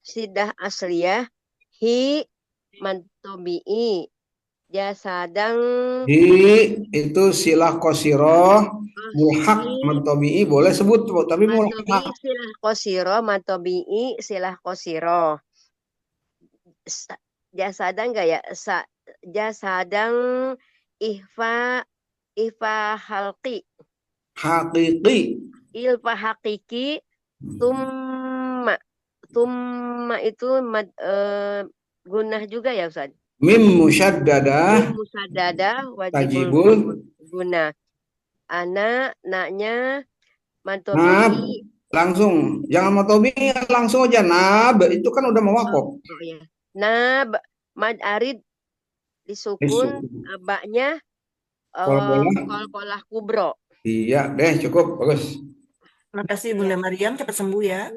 Sidah asliyah. Hi mantobi'i. Jasadang Itu silah qasiroh, mulhaq mantobi'i boleh sebut, tapi mulhaq. silah qasiro, mantobi'i silah qasiro. Jasadang enggak ya? Jasadang ihfa halqi. Haqiqi. Ilfa hakiki. Tumma itu gunah juga ya Ustaz? Mim musyaddadah. Wajibul guna. Naknya mantobi. Langsung, jangan mantobi, langsung aja nab. Itu kan udah mewakaf. Iya. Nab mad arid disukun, baknya qalqalah kubro. Iya deh, cukup bagus. Makasih Bunda Maryam, cepat sembuh ya.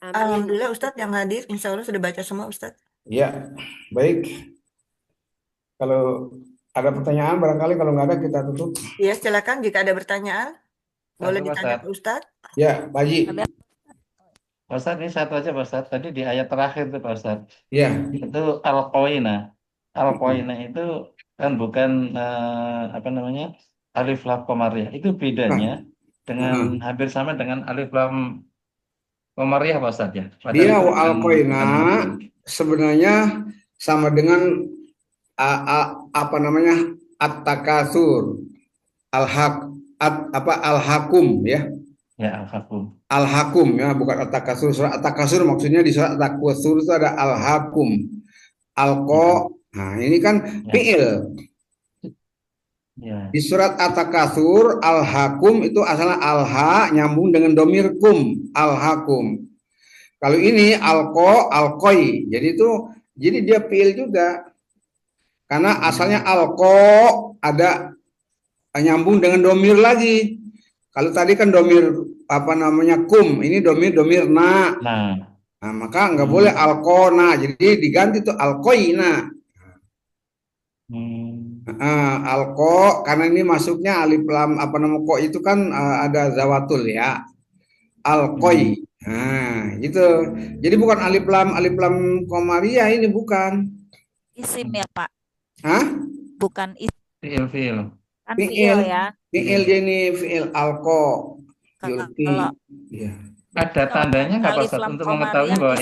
Alhamdulillah Ustadz yang hadir, insya Allah sudah baca semua Ustadz. Ya, baik. Kalau ada pertanyaan barangkali, kalau nggak ada kita tutup. Ya, silakan jika ada pertanyaan. Boleh ditanya ke Ustadz. Ya, Pak Haji. Pak Ustadz, ini satu aja Pak Ustadz. Tadi di ayat terakhir tuh Pak Ustadz. Ya. Itu al-qaina. Al-qaina itu kan bukan alif lam qamariyah. Itu bedanya dengan hampir sama dengan alif lam qamariyah Pak Ustadz ya. Dia al-qaina sebenarnya sama dengan at-takasur, al-hakum ya. Ya, al-hakum. Al-hakum ya, bukan at-takasur. Surat at-takasur maksudnya di surat at-takasur itu ada al-hakum. Nah, ini kan fi'il. Di surat at-takasur al-hakum itu asalnya al-ha nyambung dengan domir kum, al-hakum. Kalau ini al-qoi. Jadi dia fi'il juga. Karena asalnya al-qa ada nyambung dengan domir lagi. Kalau tadi kan domir kum, ini domir na. Nah, maka nggak boleh al-qona. Jadi diganti tuh al-qoina. Al-qa karena ini masuknya alif lam ko itu kan ada zawatul ya. Al-qoi. Nah, gitu. Jadi bukan alif lam qamariyah, ini bukan. Isim ya, Pak. Hah? Bukan isim. Fi'il. Kan fi'il ya. Fi'il ini fi'il al-qa. Yulqi. Ya. Ada tandanya nggak Pak Ustadz untuk mengetahui bahwa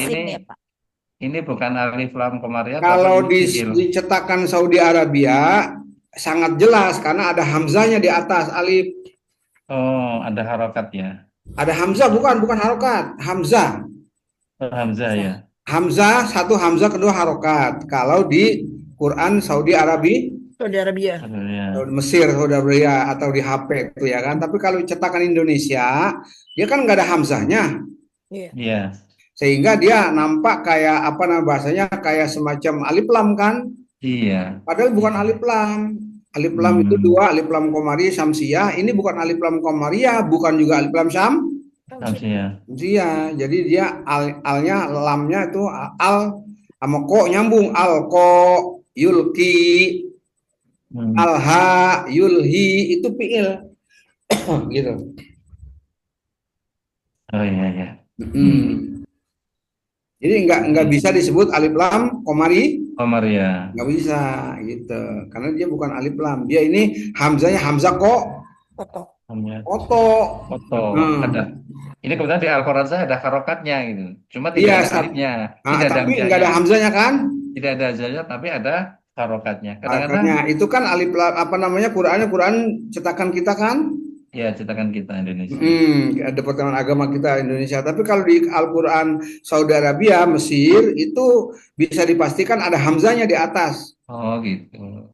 ini bukan alif lam qamariyah? Kalau dicetakan Saudi Arabia sangat jelas karena ada hamzahnya di atas alif. Oh, ada harokat ya. Ada hamzah, bukan harokat, hamzah. Hamzah ya. Hamzah, satu hamzah, kedua harokat. Kalau di Quran Saudi Arabia, Mesir, Saudi Arabia, atau di HP itu ya kan. Tapi kalau cetakan Indonesia, dia kan nggak ada hamzahnya. Iya. Sehingga dia nampak kayak bahasanya kayak semacam alif lam kan? Iya. Padahal bukan alif lam. Alif lam itu dua, alif lam qamariyah, syamsiyah. Ini bukan alif lam qamariyah, bukan juga alif lam syamsiyah. Jadi dia alnya, lamnya itu al sama ko nyambung, al ko yulki, alha yulhi, itu fi'il. Gitu. Oh iya. Jadi nggak bisa disebut alif lam qamariyah. Nggak bisa gitu, karena dia bukan alif lam. Dia ini hamzahnya hamzah oto. Ada. Ini kebetulan di Al-Quran saya ada harokatnya gitu. Cuma tidak ada alifnya. Tapi nggak ada hamzahnya kan? Tidak ada hamzahnya, tapi ada harokatnya. Kadang-kadang itu kan alif lam, Quran cetakan kita kan? Ya, cetakan kita Indonesia. Departemen Agama kita Indonesia. Tapi kalau di Al-Quran Saudi Arabia, Mesir, itu bisa dipastikan ada hamzahnya di atas. Oh gitu.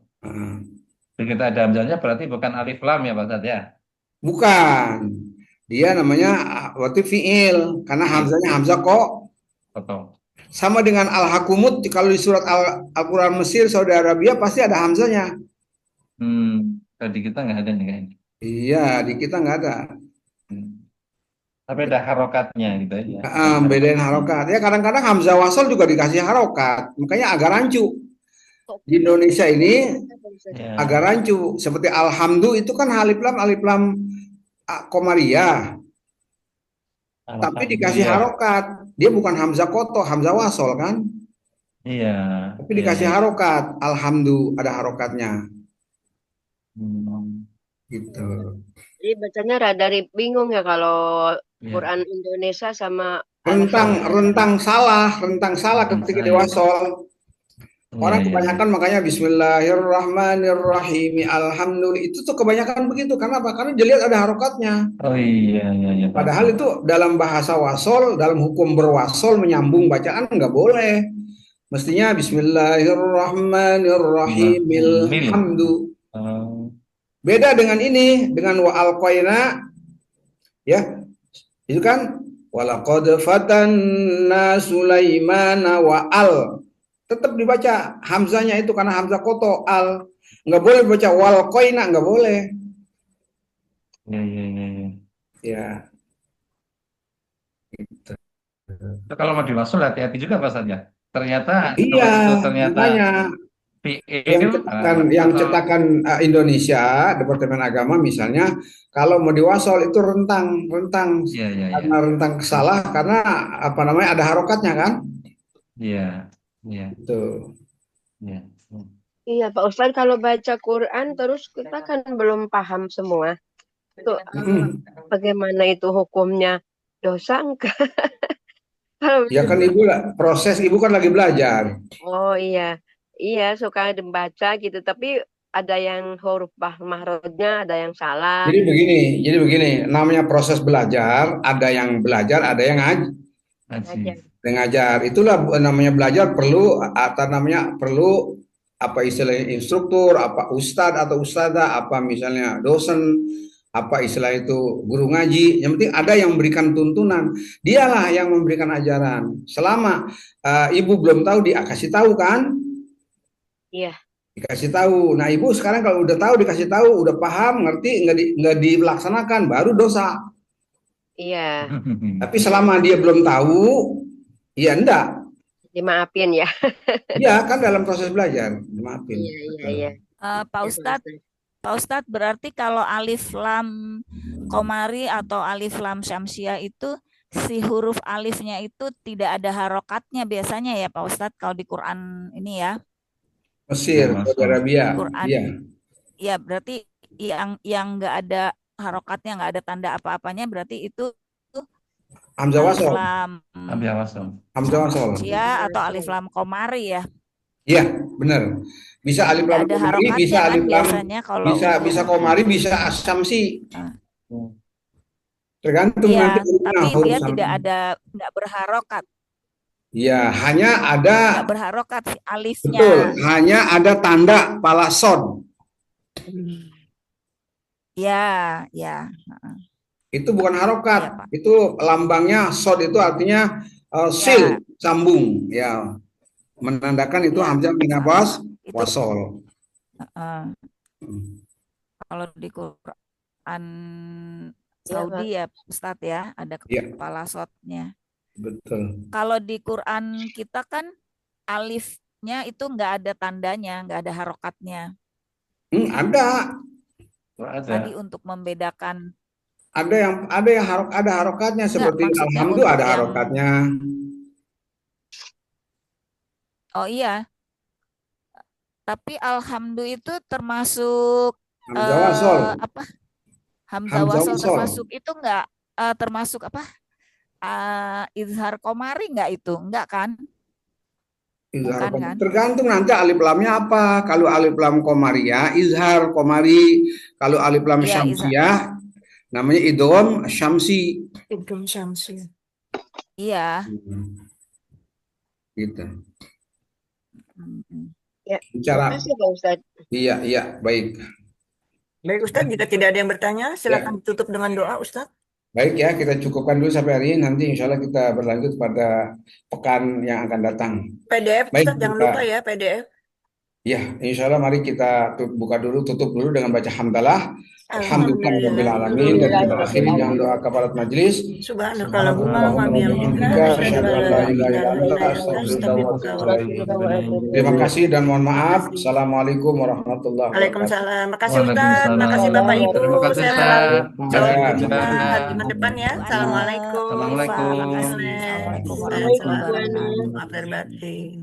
Begitu ada hamzahnya berarti bukan alif lam ya Pak Ustadz ya? Bukan. Dia namanya waktu fiil karena hamzanya hamzah kok. Betul. Sama dengan al-hakumut, kalau di surat Al-Quran Mesir, Saudi Arabia pasti ada hamzanya. Kalau di kita nggak ada nih kayaknya. Iya, di kita nggak ada. Tapi ada harokatnya gitu ya. Bedain harokat. Ya kadang-kadang hamzah wasol juga dikasih harokat. Makanya agak rancu. Di Indonesia ini Ya. agak rancu. Seperti alhamdu itu kan alif lam komariah. Tapi dikasih Alhamdulillah. harokat. Dia bukan hamzah koto, hamzah wasol kan. Iya. Tapi dikasih harokat. Alhamdu ada harokatnya. Gitu. Jadi bacanya rada bingung ya kalau Quran Indonesia sama Rentang salah ketika diwasol. Orang kebanyakan makanya Bismillahirrahmanirrahim, Alhamdulillah itu tuh kebanyakan begitu. Karena apa? Karena dilihat ada harokatnya. Oh iya. Padahal itu dalam bahasa wasol, dalam hukum berwasol menyambung bacaan nggak boleh. Mestinya Bismillahirrahmanirrahim, Alhamdu. Beda dengan ini, dengan wa alqaina, ya, itu kan walaqad fatanna Sulaimana wa al, tetap dibaca hamzanya itu karena hamzah koto al, nggak boleh baca wal qaina, nggak boleh. Ya. Gitu. Kalau mau diwasul hati-hati juga Pak saja. Ternyata iya, itu ternyata yang cetakan Indonesia, Departemen Agama misalnya, kalau mau diwasol itu rentang karena rentang salah karena apa namanya ada harokatnya kan? Iya. Itu. Iya Pak Ustadz, kalau baca Quran terus kita kan belum paham semua. Itu bagaimana itu hukumnya, dosa enggak? Ya kan ibu ibu kan lagi belajar. Oh iya suka membaca gitu, tapi ada yang huruf mahrodnya, ada yang salah. Jadi begini, namanya proses belajar, ada yang belajar, ada yang ngajar. Itulah namanya belajar perlu apa istilahnya instruktur, apa ustadz atau ustadzah, apa misalnya dosen, apa istilah itu guru ngaji. Yang penting ada yang memberikan tuntunan, dialah yang memberikan ajaran. Selama ibu belum tahu, dia kasih tahu kan? Iya. Dikasih tahu. Nah ibu sekarang kalau udah tahu, dikasih tahu, udah paham, ngerti, nggak dilaksanakan, baru dosa. Iya. Tapi selama dia belum tahu, ya enggak. Dimaafin ya. Iya kan dalam proses belajar, dimaafin. Iya. Pak Ustadz, berarti kalau alif lam komari atau alif lam syamsiah itu si huruf alifnya itu tidak ada harokatnya biasanya ya Pak Ustadz kalau di Quran ini ya. Mesir, Saudi Arabia. Iya. Ya berarti yang nggak ada harokatnya, nggak ada tanda apa-apanya, berarti itu hamzah wasol. Hamzah wasol. Ya atau alif lam komari ya. Iya, benar. Bisa alif lam komari, bisa alif lam, bisa komari, bisa asamsi. Tergantung nanti. Tapi dia nggak berharokat. Ya, hanya ada nggak berharokat si alifnya. Betul, hanya ada tanda pala sod. Ya. Itu bukan harokat, itu lambangnya sod, itu artinya sil, sambung, ya, menandakan itu hamzah minabas wasol. Kalau di Quran Saudi ya Ustadz ya, ada kepala sodnya. Betul. Kalau di Quran kita kan alifnya itu nggak ada tandanya, nggak ada harokatnya. Ada. Tadi untuk membedakan. Ada harokatnya seperti alhamdulillah ada harokatnya. Oh iya. Tapi alhamdulillah itu termasuk hamzah wasol. Apa? Hamzah wasol termasuk itu nggak termasuk apa? Izhar komari nggak itu? Enggak kan? Izhar kan? Tergantung nanti alif lamnya apa. Kalau alif lam komariah, izhar komari. Kalau alif lam syamsiyah, namanya idgham syamsi. Idgham syamsi. Iya. Gitu. Ya. Bicara. Terima kasih Pak Ustadz. Iya, baik. Baik Ustadz, jika tidak ada yang bertanya, silakan tutup dengan doa Ustadz. Baik ya, kita cukupkan dulu sampai hari ini. Nanti insya Allah kita berlanjut pada pekan yang akan datang. PDF, Baik, Ustaz, jangan lupa ya PDF. ya, insya Allah mari kita buka dulu, tutup dulu dengan baca hamdalah. Alhamdulillahirabbil alamin, dan kita akhiri dengan doa kafarat majelis. Subhanakallahumma wa bihamdika asyhadu an la ilaha illa anta astaghfiruka wa atubu ilaik. Terima kasih dan mohon maaf. Assalamualaikum warahmatullahi wabarakatuh. Waalaikumsalam. Makasih Ustaz, makasih Bapak Ibu. Terima kasih, Sehat Ustaz. selalu. Makasih Sampai juga. jumpa di depan ya. Assalamualaikum. Assalamualaikum. Maaf lahir batin.